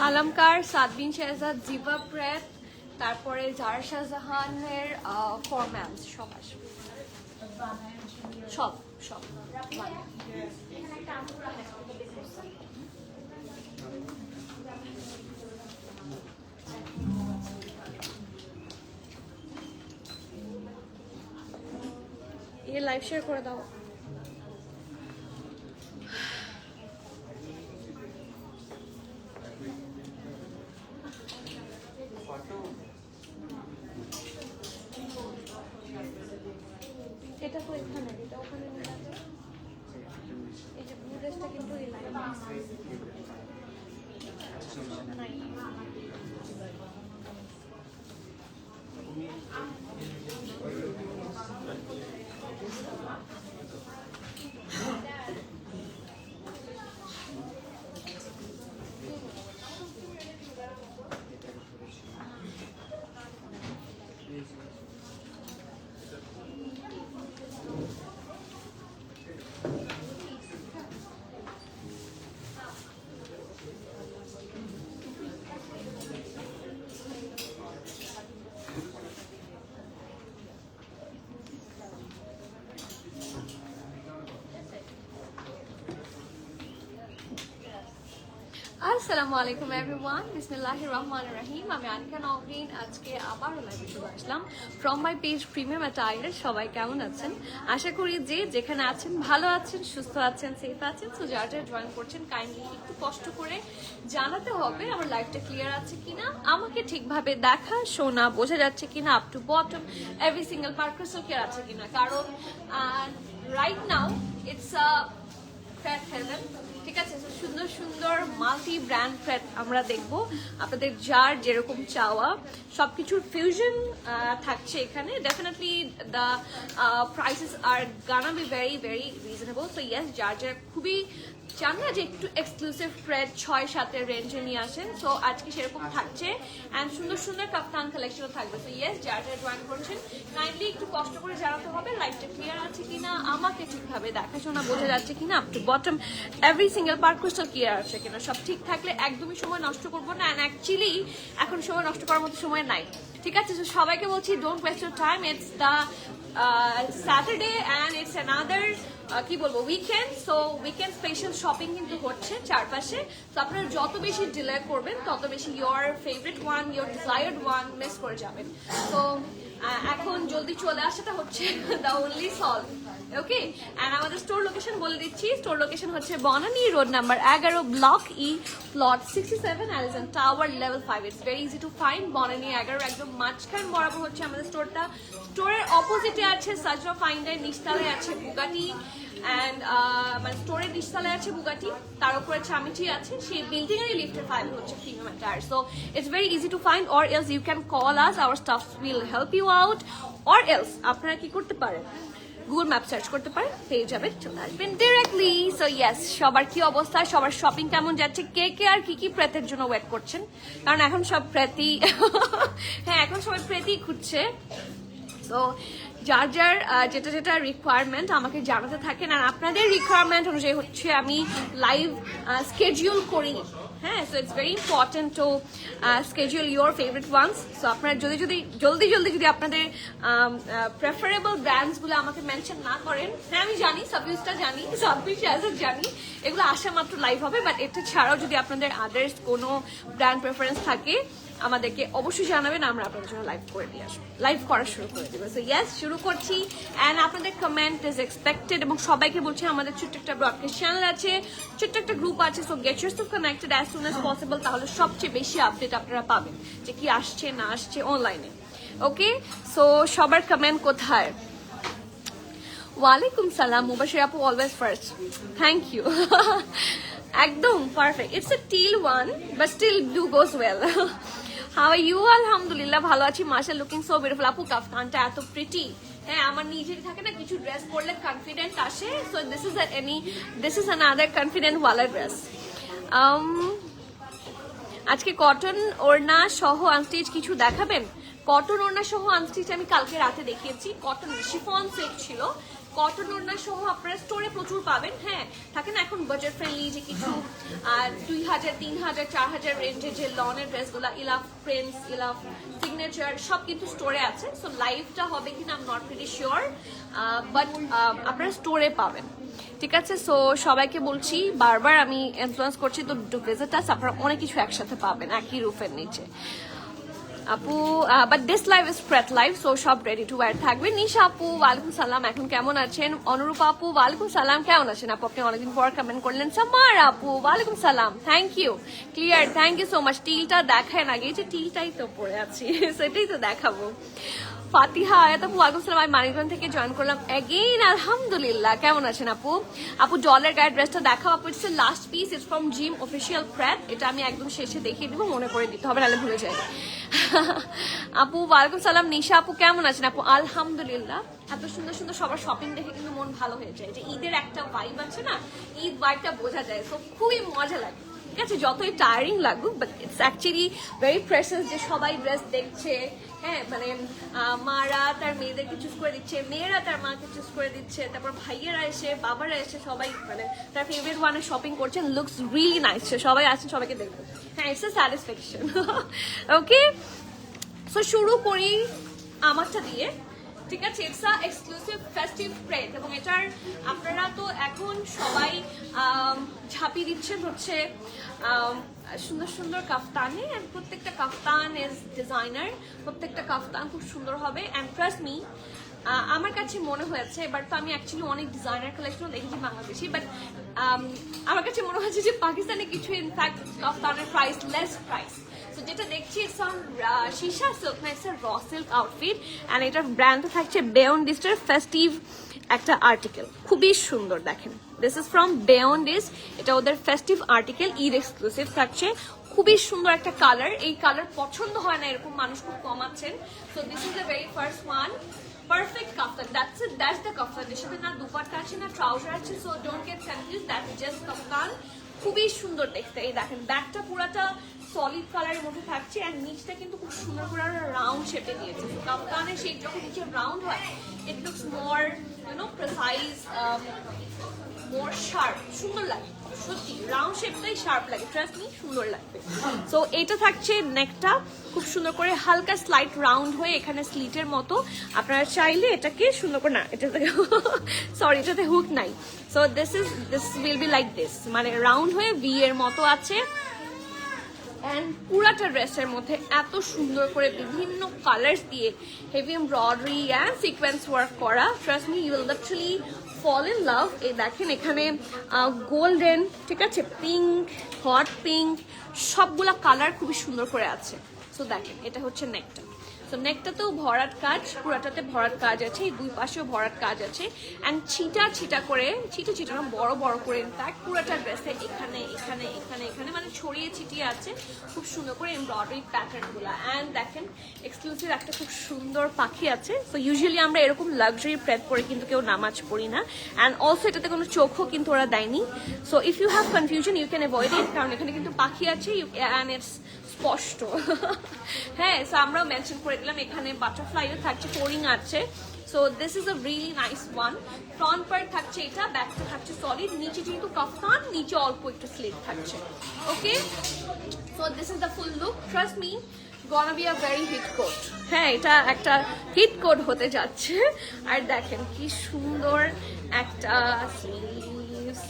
আলমকার, সাদবিন শেহজাদ, জিবা প্রেত, তারপরে জার শাহজাহানের ফরম্যান্স সব আসবে, সব সব ये लाइव शेयर করে দাও। এটা তো এখানে, এটা ওখানে নিয়ে যাবে। এই যে ব্লু ড্রেসটা কিন্তু এই লাইন নাই। আসসালামু আলাইকুম এভরিওয়ান, বিসমিল্লাহির রহমানির রহিম। আমি আনিকা নওরিন, আজকে আবার লাইভে চলে আসলাম from my page premium attire. সবাই কেমন আছেন? আশা করি যে যেখানে আছেন ভালো আছেন, সুস্থ আছেন, সেফ আছেন। সো যারা যারা জয়েন করছেন কাইন্ডলি একটু কষ্ট করে জানাতে হবে আমার লাইভটা ক্লিয়ার আছে কিনা, আমাকে ঠিকভাবে দেখা শোনা বোঝা যাচ্ছে কিনা, up to bottom every single part crystal clear আছে কিনা। কারণ right now it's a fat heaven, ঠিক আছে? সুন্দর সুন্দর মাল্টি ব্র্যান্ড ফ্যাট আমরা দেখবো, আপনাদের যার যেরকম চাওয়া সবকিছুর ফিউশন থাকছে এখানে। Definitely the prices R Gaana be very very reasonable. So yes, যার যার খুবই চান না যে একটু এক্সক্লুসিভ ফ্রেড 6-7 রেঞ্জে নিয়ে আসেন, সো আজকে সেরকম থাকছে। অ্যান্ড সুন্দর সুন্দর কাপ্তান কালেকশনও থাকবে। সো ইয়েস, যারা যারা জয়েন করছেন কাইন্ডলি একটু কষ্ট করে জানাতে হবে লাইভটা ক্লিয়ার আছে কিনা, আমাকে ঠিকভাবে দেখাশোনা বোঝা যাচ্ছে কিনা, up to bottom every single part crystal clear আছে কিনা। সব ঠিক থাকলে একদমই সময় নষ্ট করবো না। অ্যান্ড অ্যাকচুয়ালি এখন সময় নষ্ট করার মতো সময় নাই, ঠিক আছে? তো সবাইকে বলছি don't waste your time. It's the Saturday and it's another কি বলবো weekend. So weekend special shopping কিন্তু হচ্ছে চারপাশে। তো আপনারা যত বেশি ডিলে করবেন তত বেশি your favourite one, your desired one miss করে যাবেন। তো এখন জলদি চলে আসাটা হচ্ছে the only solve. Okay, and আমাদের স্টোর লোকেশন বলে দিচ্ছি। স্টোর লোকেশন হচ্ছে Banani road number 11, block E, plot 67, Allison tower, level 5। It's very easy to find. Banani 11 একদম মাঝখান বরাবর হচ্ছে আমাদের স্টোরটা। স্টোরের অপোজিটে আছে সাজরা ফাইন্ডার, নিচতলায় আছে বুগাটি, অ্যান্ড মানে স্টোরের নিচতলায় আছে বুগাটি, তার উপরে চামিটি আছে। সেই বিল্ডিং এর লিফটের 5 হচ্ছে premium attire. So it's very easy to find, or else you can call us, our staff will help you out. Or else আপনারা কি করতে পারেন, গুগল ম্যাপ সার্চ করতে পারেন, পেয়ে যাবেন, চলে আসবেন ডিরেক্টলি। সো ইয়েস, সবার কি অবস্থা, সবার শপিং কেমন যাচ্ছে, কে কে আর কি কি প্রেতের জন্য ওয়েট করছেন? কারণ এখন সব প্রেতি হ্যাঁ, এখন সবাই প্রেতি খুঁজছে। তো যার যার যেটা যেটা রিকোয়ারমেন্ট আমাকে জানাতে থাকেন। আর আপনাদের রিকোয়ারমেন্ট অনুযায়ী হচ্ছে আমি লাইভ স্কেডিউল করি। হ্যাঁ, so it's very important to schedule your favourite ones. সো আপনারা জলদি যদি আপনাদের প্রেফারেবল ব্র্যান্ডসগুলো আমাকে মেনশন না করেন, হ্যাঁ আমি জানি, সাবভিউজটা জানি, সাবভিউজ জানি, এগুলো আসা মাত্র লাইভ হবে। বাট এটা ছাড়াও যদি আপনাদের আদার্স কোনো ব্র্যান্ড প্রেফারেন্স থাকে আমাদেরকে অবশ্যই জানাবেন, আমরা আপনাদের জন্য লাইভ করে দিয়ে আসবো, লাইভ করা শুরু করে দেবো। সো ইয়েস, শুরু করছি। অ্যান্ড আপনাদের কমেন্ট ইজ এক্সপেক্টেড। এবং সবাইকে বলছি আমাদের ছোট্ট একটা ব্রডকাস্ট চ্যানেল আছে, ছোট্ট একটা গ্রুপ আছে। So get yourself connected as soon as possible, তাহলে সবচেয়ে বেশি আপডেট আপনারা পাবেন যে কি আসছে না আসছে অনলাইনে। ওকে, সো সবার কমেন্ট কোথায়? ওয়ালাইকুম সালাম মুবাশির আপু, অলওয়েজ ফার্স্ট, থ্যাংক ইউ। একদম perfect, it's a till one but still do goes well. How are you? আলহামদুলিল্লাহ ভালো আছি, মাশা, লুকিং সো বিউটিফুল। আপু কাফতানটা এত প্রিটি। হ্যাঁ, আমার নিজের থাকে না কিছু ড্রেস পরলে কনফিডেন্ট আসে। So this is another confident ওয়ালা ড্রেস। আজকে কটন ওড়না সহ আনস্টিচ কিছু দেখাবেন? কটন ওড়না সহ আনস্টিচ আমি কালকে রাতে দেখিয়েছি। কটন শিফন সেট ছিল, কটন ওড়না সহ আপনারা স্টোরে প্রচুর পাবেন। হ্যাঁ, থাকে না এখন বাজেট ফ্রেন্ডলি যে কিছু 2000, 3000, 4000 রেঞ্জে যে লনের ড্রেসগুলো, ইলাফ প্রিন্স, ইলাফ সিগনেচার সব কিন্তু স্টোরে আছে। সো লাইভটা হবে কিনা I am not pretty sure, but আপনারা স্টোরে পাবেন। ঠিক আছে, সো সবাইকে বলছি, বারবার আমি ইনফ্লুয়েন্স করছি, তো টু ভিজিট আস, আপনারা অনেক কিছু একসাথে পাবেন একই রুফের নিচে। আপু but this live is প্রেট live, so সব রেডি টু ওয়্যার থাকবে। নিশা আপু ওয়ালাইকুম সালাম, এখন কেমন আছেন? অনুরূপা আপু ওয়ালাইকুম সালাম, কেমন আছেন আপু? আপনি অনেকদিন পর কমেন্ট করলেন। সামার আপু ওয়ালাইকুম সালাম, thank you. Clear, thank you so much. টিলটা দেখায় না, এই যে টিলটাই তো পরে আছি সেটাই তো দেখাবো। ফাতিহা আয়াত আপু ওয়ালাইকুম সালাম, আমি মানিকগঞ্জ থেকে জয়েন করলাম এগেইন, আলহামদুলিল্লাহ। কেমন আছেন আপু? আপু জলের গায়ের ড্রেসটা দেখাও আপু, it's last piece, it's from জিম অফিসিয়াল প্রেট। এটা আমি একদম শেষে দেখিয়ে দিব, মনে করে দিতে হবে, নাহলে ভুলে যাই। আপু ওয়ালাইকুম সালাম। নিশা আপু কেমন আছেন আপু? আলহামদুলিল্লাহ। এত সুন্দর সুন্দর সবার শপিং দেখে কিন্তু মন ভালো হয়ে যায়, যে ঈদের একটা ভাইব আছে না, ঈদ ভাইবটা বোঝা যায়, তো খুবই মজা লাগে। ঠিক আছে, যতই টায়ারিং লাগুক, but it's actually very precious যে সবাই ড্রেস দেখছে। হ্যাঁ, মানে মারা তার মেয়েদেরকে চুজ করে দিচ্ছে, মেয়েরা তার মাকে চুজ করে দিচ্ছে, তারপর ভাইয়েরা এসে, বাবারা এসে, সবাই মানে তার ফেভারিট ওয়ানে শপিং করছেন। লুকস রিয়েলি নাইস, সবাই আসেন, সবাইকে দেখবেন। হ্যাঁ, it's a satisfaction. Okay, so শুরু করি আমারটা দিয়ে। ঠিক আছে, ইটস আ এক্সক্লুসিভ ফেস্টিভ প্রেট, এবং এটার আপনারা তো এখন সবাই ঝাঁপি দিচ্ছেন হচ্ছে সুন্দর সুন্দর কাফতানে, অ্যান্ড প্রত্যেকটা কাফতান ইজ ডিজাইনার, প্রত্যেকটা কাফতান খুব সুন্দর হবে। অ্যান্ড ট্রাস্ট মি, আমার কাছে মনে হয়েছে, এবার তো আমি অ্যাকচুয়ালি অনেক ডিজাইনার কালেকশন দেখেছি বাংলাদেশি, বাট আমার কাছে মনে হয়েছে যে পাকিস্তানে কিছু ইনফ্যাক্ট কাফতানের প্রাইস লেস প্রাইস। তো যেটা দেখছি ইটস অন শিশা সিল্ক, না it's a raw silk outfit, and এটার ব্র্যান্ডটা থাকছে বেয়ন্ডিস্টের ফেস্টিভ একটা আর্টিকেল, খুবই সুন্দর। দেখেন, দিস ইজ ফ্রম বেয়ন্ডিস্ট, এটা ওদের ফেস্টিভ আর্টিকেল, ঈদ এক্সক্লুসিভ থাকছে। খুবই সুন্দর একটা কালার, এই কালার পছন্দ হয় না এরকম মানুষ খুব কম আছেন। So this is the very first one, perfect kaftan, that's it, that's the kaftan. এর সাথে না দুপাট্টা আছে না ট্রাউজার আছে, so don't get confuse, that's just kaftan. খুবই সুন্দর দেখতে। এই দেখেন, ব্যাকটা পুরাটা সলিড কালারের মধ্যে থাকছে, আর নিচটা কিন্তু খুব সুন্দর করে রাউন্ড শেপে দিয়েছে। কাফতানের শেপ যখন নিচে রাউন্ড হয়, it looks more precise, more sharp, সুন্দর লাগে। সত্যি রাউন্ড শেপটাই শার্প লাগে, ট্রাস্ট মি, সুন্দর লাগবে। সো এটা থাকছে নেকটা খুব সুন্দর করে হালকা স্লাইট রাউন্ড হয়ে এখানে স্লিটের মতো। আপনারা চাইলে এটাকে সুন্দর করে, না এটাতে সরি এটাতে হুক নাই, so this will be like this, মানে রাউন্ড হয়ে ভি এর মতো আছে। অ্যান্ড পুরাটা ড্রেসের মধ্যে এত সুন্দর করে বিভিন্ন কালার্স দিয়ে heavy embroidery and sequence work করা, trust me you will literally fall in love. এই দেখেন, এখানে গোল্ডেন, ঠিক আছে, পিঙ্ক, হট পিঙ্ক, সবগুলা কালার খুবই সুন্দর করে আছে। সো দেখেন, এটা হচ্ছে নেকটা। তো নেকটাতেও ভরাট কাজ, পুরাটাতে ভরাট কাজ আছে, এই দুই পাশেও ভরাট কাজ আছে। অ্যান্ড ছিটা ছিটা করে, ছিটা ছিটা না, বড় বড় করে ইনফ্যাক্ট পুরাটা ড্রেসে এখানে এখানে এখানে এখানে মানে ছড়িয়ে ছিটিয়ে আছে খুব সুন্দর করে এমব্রয়ডারি প্যাটার্নগুলো। অ্যান্ড দেখেন, এক্সক্লুসিভ একটা খুব সুন্দর পাখি আছে। সো ইউজুয়ালি আমরা এরকম লাক্সারি প্রেপ পরে কিন্তু কেউ নামাজ পড়ি না, অ্যান্ড অলসো এটাতে কোনো চোখও কিন্তু ওরা দেয়নি। So if you have confusion you can avoid it, কারণ এখানে কিন্তু পাখি আছে অ্যান্ড ইটস স্পষ্ট। হ্যাঁ, সো আমরাও মেনশন করে দিলাম, এখানে বাটারফ্লাইও থাকছে, ফোরিং আছে। So this is a really nice one. Front part থাকছে এটা, ব্যাকটা থাকছে সলিড, নিচে যেহেতু কাফতান, নিচে অল্প একটু স্লিট থাকছে। Okay, so this is the full look, trust me gonna be a very hit coat. হ্যাঁ, এটা একটা হিট কোট হতে যাচ্ছে। আর দেখেন কি সুন্দর একটা স্লিভস,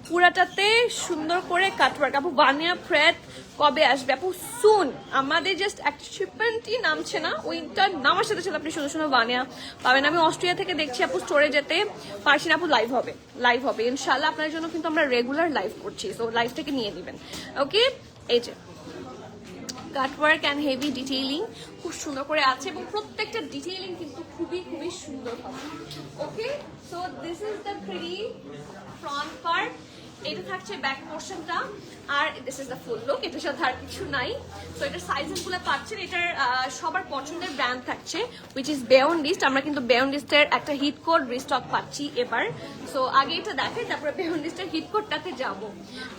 পুরাটাতে সুন্দর করে কাটওয়ার্ক। আপু বানিয়া প্রেট কবে আসবে? আপু সুন, আমাদের জাস্ট একটা শিপমেন্টই নামছে না, ওইটা নামার সাথে সাথে আপনি সুন্দর সুন্দর বানিয়া পাবেন। আমি অস্ট্রিয়া থেকে দেখছি আপু, স্টোরে যেতে পারছি না আপু, লাইভ হবে ইনশাল্লাহ আপনার জন্য, কিন্তু আমরা রেগুলার লাইভ করছি, সো লাইভটাকে নিয়ে নেবেন। ওকে, এই যে কাটওয়ার্ক অ্যান্ড হেভি ডিটেইলিং খুব সুন্দর করে আছে, এবং প্রত্যেকটা ডিটেইলিং কিন্তু খুবই খুবই সুন্দর হবে। Okay, so this is the pretty front part, এটা থাকছে ব্যাক পোর্শনটা, আর this is the full look. এটার সাথে আর কিছু নাই। সো এটার সাইজেস গুলো পাচ্ছেন, এটার সবার পছন্দের ব্র্যান্ড থাকছে, উইচ ইজ বেয়ন্ডিস্ট। আমরা কিন্তু বেয়ন্ডিস্টের একটা হিট কোড রিস্টক পাচ্ছি এবার। সো সো আগে এটা দেখাই, তারপরে বেহন্ডিস্টার হিট কোটটাতে যাব।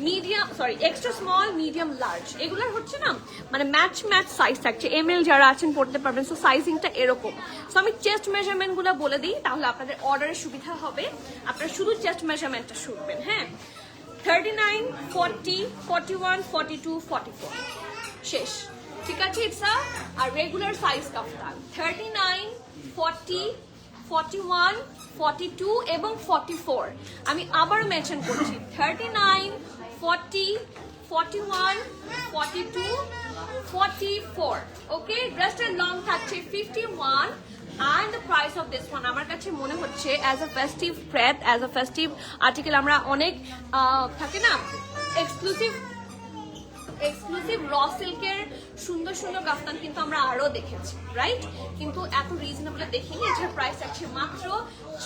Medium sorry extra small, medium, large এগুলোর হচ্ছে না মানে ম্যাচ সাইজ থাকছে, এমএল যারা আছেন পড়তে পারবেন। সো সাইজিংটা এরকম। সো আমি চেস্ট মেজারমেন্টগুলো বলে দিই, তাহলে আপনাদের অর্ডারের সুবিধা হবে। আপনারা শুধু চেস্ট মেজারমেন্টটা শুনবেন। হ্যাঁ, 39, 40, 41, 42, 44 শেষ, ঠিক আছে। It's our regular size kaftan 39, 40, 41, 42 এবং 44। আমি আবার মেনশন করছি 39, 40, 41, 42, 44। ওকে, ড্রেসটার লং থাকছে 51 and the price of this one আমার কাছে মনে হচ্ছে as a festive thread, as a festive article আমরা অনেক থাকে না এক্সক্লুসিভ র সিল্কের সুন্দর সুন্দর কাফতান কিন্তু আমরা আরো দেখেছি, রাইট? কিন্তু এত রিজনেবল দেখিনি। এটার প্রাইস আছে মাত্র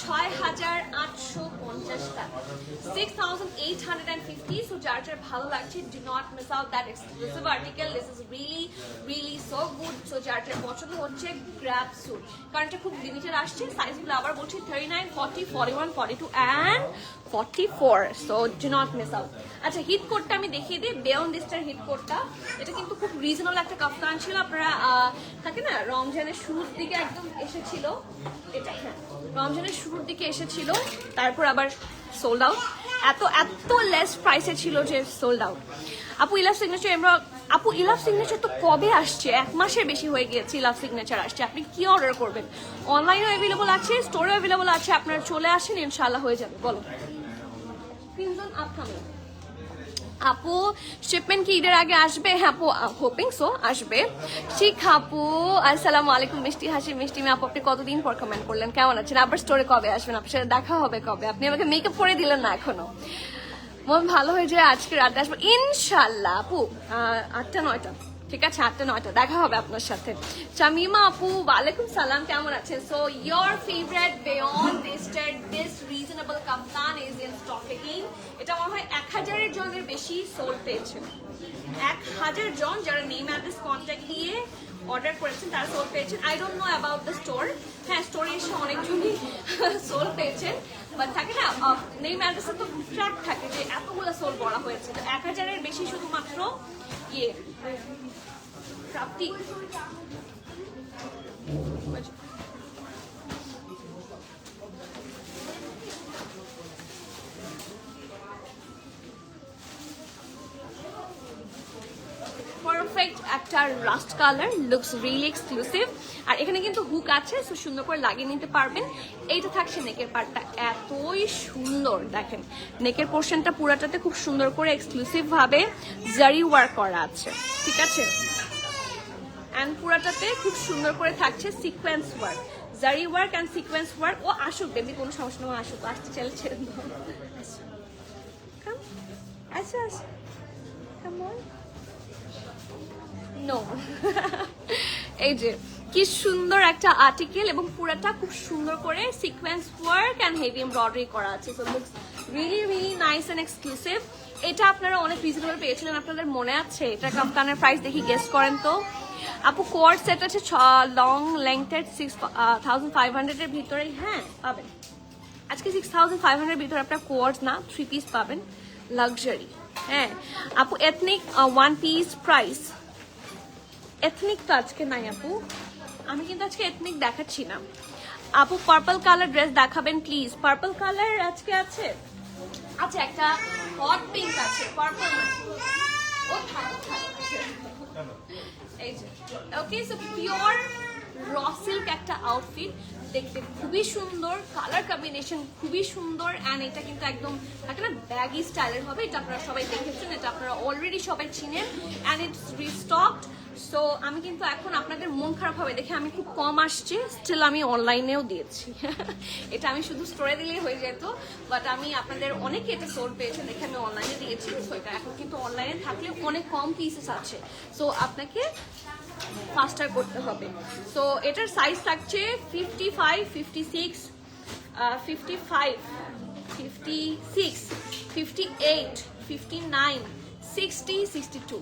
6,850 টাকা, 6,850। সো যার যার ভালো লাগছে, do not miss out that exclusive article. This is really so good. So যার যার পছন্দ হচ্ছে গ্র্যাব সুট, কারণ এটা খুব লিমিটেড আসছে। সাইজগুলো আবার বলছি 39, 40, 41, 42 and 44। So do not miss out. আচ্ছা, হিট কোটটা আমি দেখিয়ে দিই। বেয়ন দিস্টার হিট কোটটা, এটা কিন্তু খুব রিজনেবল একটা কাফতান ছিল। আপনারা থাকে না রমজানের শুরুর দিকে একদম এসেছিল এটা, হ্যাঁ রমজানের শুরুর দিকে এসেছিল, তারপর আবার সোল্ড আউট। এত লেস প্রাইসে ছিল যে সোল্ড আউট। আপু ইলাভ সিগনেচার, আপু ইলাভ সিগনেচার তো কবে আসছে? 1 মাসের বেশি হয়ে গিয়েছে ইলাভ সিগনেচার আসছে। আপনি কি অর্ডার করবেন? অনলাইনেও অ্যাভেলেবল আছে, স্টোরেও অ্যাভেলেবল আছে। আপনারা চলে আসেন, ইনশাআল্লাহ হয়ে যাবে। বলো তিনজন আপকামিং। আপু শিপমেন্ট কি ঈদের আগে আসবে? হ্যাঁ আপু, হোপিং সো আসবে। ঠিক আপু, আসসালামু আলাইকুম। মিষ্টি হাসি মিষ্টি মেয়ে আপু, আপনি কতদিন পর কমেন্ট করলেন, কেমন আছেন? আবার স্টোরে কবে আসবেন? আপনার সাথে দেখা হবে কবে? আপনি আমাকে মেকআপ করে দিলেন না এখনো। মন ভালো হয়ে যায়, আজকে রাতে আসবো ইনশাল্লাহ আপু। 8টা 9টা, ঠিক আছে 8টা 9টা দেখা হবে আপনার সাথে। শামিমা আপু, ওয়ালাইকুম সালাম, কেমন আছেন? সো ইয়োর ফেভারিট বেয়ন দিস্টার this reasonable kaftan is in stock again. এটা মনে হয় 1000 জনের বেশি সোল্ড পেয়েছে। 1000 জন যারা নেম অ্যাড্রেস কন্ট্যাক্ট দিয়ে অর্ডার করেছেন তারা সোল্ড পেয়েছেন। I don't know about the store. হ্যাঁ, স্টোরে এসে অনেকজনই সোল্ড পেয়েছেন, বাট থাকে না নেম অ্যাড্রেসে তো ট্র্যাক থাকে যে এতগুলো সোল করা হয়েছে। তো 1000-এর বেশি শুধুমাত্র ইয়ে প্রাপ্তি। পারফেক্ট একটা rust colour, looks really exclusive. আর এখানে কিন্তু হুক আছে, সো সুন্দর করে লাগিয়ে নিতে পারবেন। এইটা থাকছে নেকের পার্টটা, এতই সুন্দর। দেখেন নেকের পোর্শনটা পুরাটাতে খুব সুন্দর করে এক্সক্লুসিভ ভাবে জারি ওয়ার্ক করা আছে, ঠিক আছে। অ্যান্ড পুরাটাতে খুব সুন্দর করে থাকছে সিকোয়েন্স ওয়ার্ক, জারি ওয়ার্ক অ্যান্ড সিকোয়েন্স ওয়ার্ক। ও আসুক বেবি, কোনো সমস্যা নেই, আসুক, আসতে চাইলে ছেড়ে দাও। আচ্ছা আচ্ছা, কেমন নো এই যে কি সুন্দর একটা আর্টিকেল, এবং পুরাটা খুব সুন্দর করে sequence work and heavy embroidery করা আছে। So looks really nice and exclusive. এটা আপনারা অনেক রিজনেবল পেয়েছিলেন, আপনাদের মনে আছে? এটা কাফতানের প্রাইস দেখি গেস করেন তো। আপু কোয়ার্ড সেট আছে লং লেংথের 6500 এর ভিতরে। হ্যাঁ পাবেন, আজকে 6500 এর ভিতরে আপনার কোয়ার্ডস না 3 পিস পাবেন, লাক্সারি। হ্যাঁ আপু এথনিক 1 পিস প্রাইস। এথনিক তো আজকে নাই আপু, আমি কিন্তু আজকে এথনিক দেখাচ্ছি না। আপু পার্পল কালার ড্রেস দেখাবেন প্লিজ। পার্পল কালার আজকে আছে, আচ্ছা একটা হট পিঙ্ক আছে, পার্পল না ও এই যে। ওকে, সো পিওর র সিল্ক একটা আউটফিট, দেখতে খুবই সুন্দর, কালার কম্বিনেশন খুবই সুন্দর। অ্যান্ড এটা কিন্তু একদম থাকে না ব্যাগি স্টাইলের হবে। এটা আপনারা সবাই দেখেছেন, এটা আপনারা অলরেডি সবাই চিনেন। And it's রিস্টকড। সো আমি কিন্তু এখন আপনাদের মন খারাপ হবে দেখে আমি খুব কম আসছে, স্টিল আমি অনলাইনেও দিয়েছি। এটা আমি শুধু স্টোরে দিলেই হয়ে যেত, বাট আমি আপনাদের অনেকে এটা সোল্ড পেয়েছেন দেখে আমি অনলাইনে দিয়েছি। সো এটা এখন কিন্তু অনলাইনে থাকলে অনেক কম পিসেস আছে, সো আপনাকে ফাস্টার করতে হবে। সো এটার সাইজ থাকছে 55, 56, 55, 56, 58, 59, 60, 62।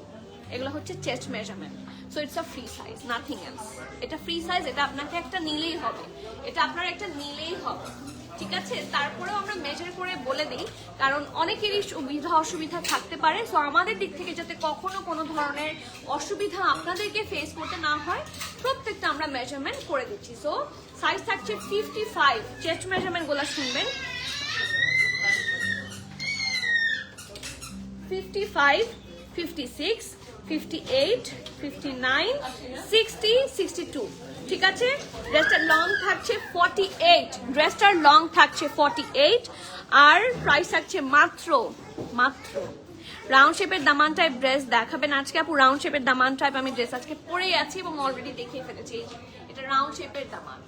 এগুলো হচ্ছে chest measurement. So it's a free size, nothing else. এটা ফ্রি সাইজ, এটা আপনাকে একটা নিলেই হবে, এটা আপনার একটা নিলেই হবে, ঠিক আছে, তারপরেও আমরা মেজার করে বলে দিই, কারণ অনেকেরই সুবিধা অসুবিধা থাকতে পারে। সো আমাদের দিক থেকে যাতে কখনো কোনো ধরনের অসুবিধা আপনাদেরকে ফেস করতে না হয়, প্রত্যেকটা আমরা মেজারমেন্ট করে দিচ্ছি। সো সাইজ থাকছে 55, চেস্ট মেজারমেন্ট গুলো শুনবেন। 55, 56, 58, 59, 60, 62, ঠিক আছে। ড্রেসটার লং থাকছে 48, ড্রেসটার লং থাকছে 48, আর প্রাইস থাকছে মাত্র রাউন্ড শেপের দামান টাইপ ড্রেস দেখাবেন আজকে আপু। রাউন্ড শেপের দামান টাইপ আমি ড্রেস আজকে পরেই আছি এবং অলরেডি দেখিয়ে ফেলেছি। এটা রাউন্ড শেপের দামান,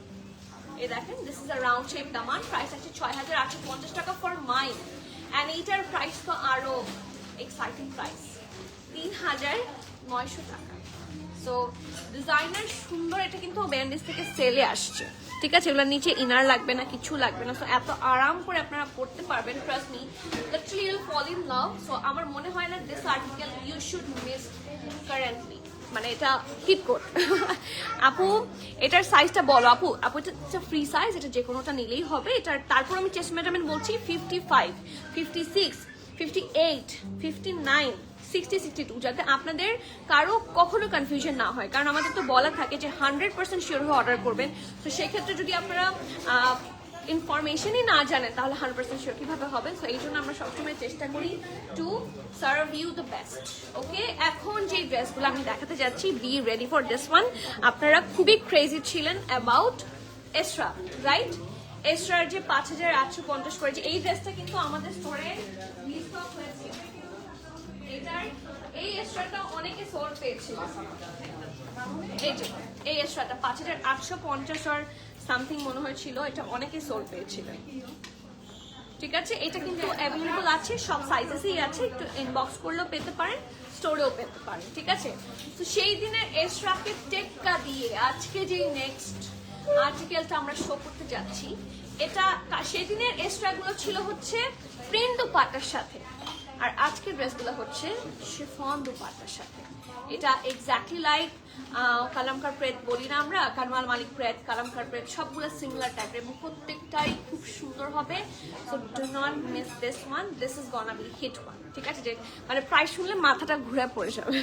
এই দেখেন, this is a round shape Daman. Price আছে 6850 টাকা ফর মাইন, এন্ড এইটার প্রাইস তো আরো এক্সাইটিং প্রাইস, 3900 টাকা। সো ডিজাইনার সুন্দর, এটা কিন্তু ব্যান্ডেজ থেকে সেলে আসছে, ঠিক আছে। এগুলোর নিচে ইনার লাগবে না, কিছু লাগবে না। সো এত আরাম করে আপনারা পড়তে পারবেন, trust me, literally you will fall in love. So আমার মনে হয় না this article you should miss currently, মানে এটা হিট কোড। আপু এটার সাইজটা বলো আপু। আপু এটা ফ্রি সাইজ, এটা যে কোনোটা নিলেই হবে। এটার তারপর আমি চেস্ট মেজারমেন্ট বলছি 55, 56, 58, 59, 60, 62, যাতে আপনাদের কারো কখনো কনফিউশন না হয়, কারণ আমাদের তো বলা থাকে যে 100% শিওর হয়ে অর্ডার করবেন। তো সেক্ষেত্রে যদি আপনারা ইনফরমেশনই না জানেন তাহলে 100% শিওর কিভাবে হবে। সো এই জন্য আমরা সবসময় চেষ্টা করি to serve you the best. Okay, এখন যে ড্রেসগুলো আমি দেখাতে যাচ্ছি, be ready for this one. আপনারা খুবই ক্রেজি ছিলেন অ্যাবাউট এসরা, রাইট? এসরার যে 5850 করেছে এই ড্রেসটা কিন্তু আমাদের স্টোরে রিস্টক হয়েছে। এটার এই এক্সট্রাটা অনেকে সোল্ড পেয়েছিল। এই যে এই এক্সট্রাটা 5850 আর সামথিং মনে হয়েছিল, এটা অনেকে সোল্ড পেয়েছিল, ঠিক আছে। এটা কিন্তু অ্যাভেলেবল আছে, সব সাইজেসই আছে, একটু ইনবক্স করলেও পেতে পারেন, স্টোরেও পেতে পারেন, ঠিক আছে। তো সেই দিনের এক্সট্রাকে টেক্কা দিয়ে আজকে যে নেক্সট আর্টিকেলটা আমরা শো করতে যাচ্ছি, এটা সেদিনের এক্সট্রাগুলো ছিল হচ্ছে প্রিন্ট দুপাট্টার সাথে, আর আজকের ড্রেসগুলো হচ্ছে শিফন দুপাট্টার সাথে। এটা এক্স্যাক্টলি লাইক কালামকার প্রেড বলি না আমরা, কানওয়াল মালিক প্রেড, কালামকার প্রেড, সবগুলো সিমিলার টাইপের এবং প্রত্যেকটাই খুব সুন্দর হবে। So do not miss this one, this is gonna be hit one, ঠিক আছে। যে মানে প্রাইস শুনলে মাথাটা ঘুরে পড়ে যাবে,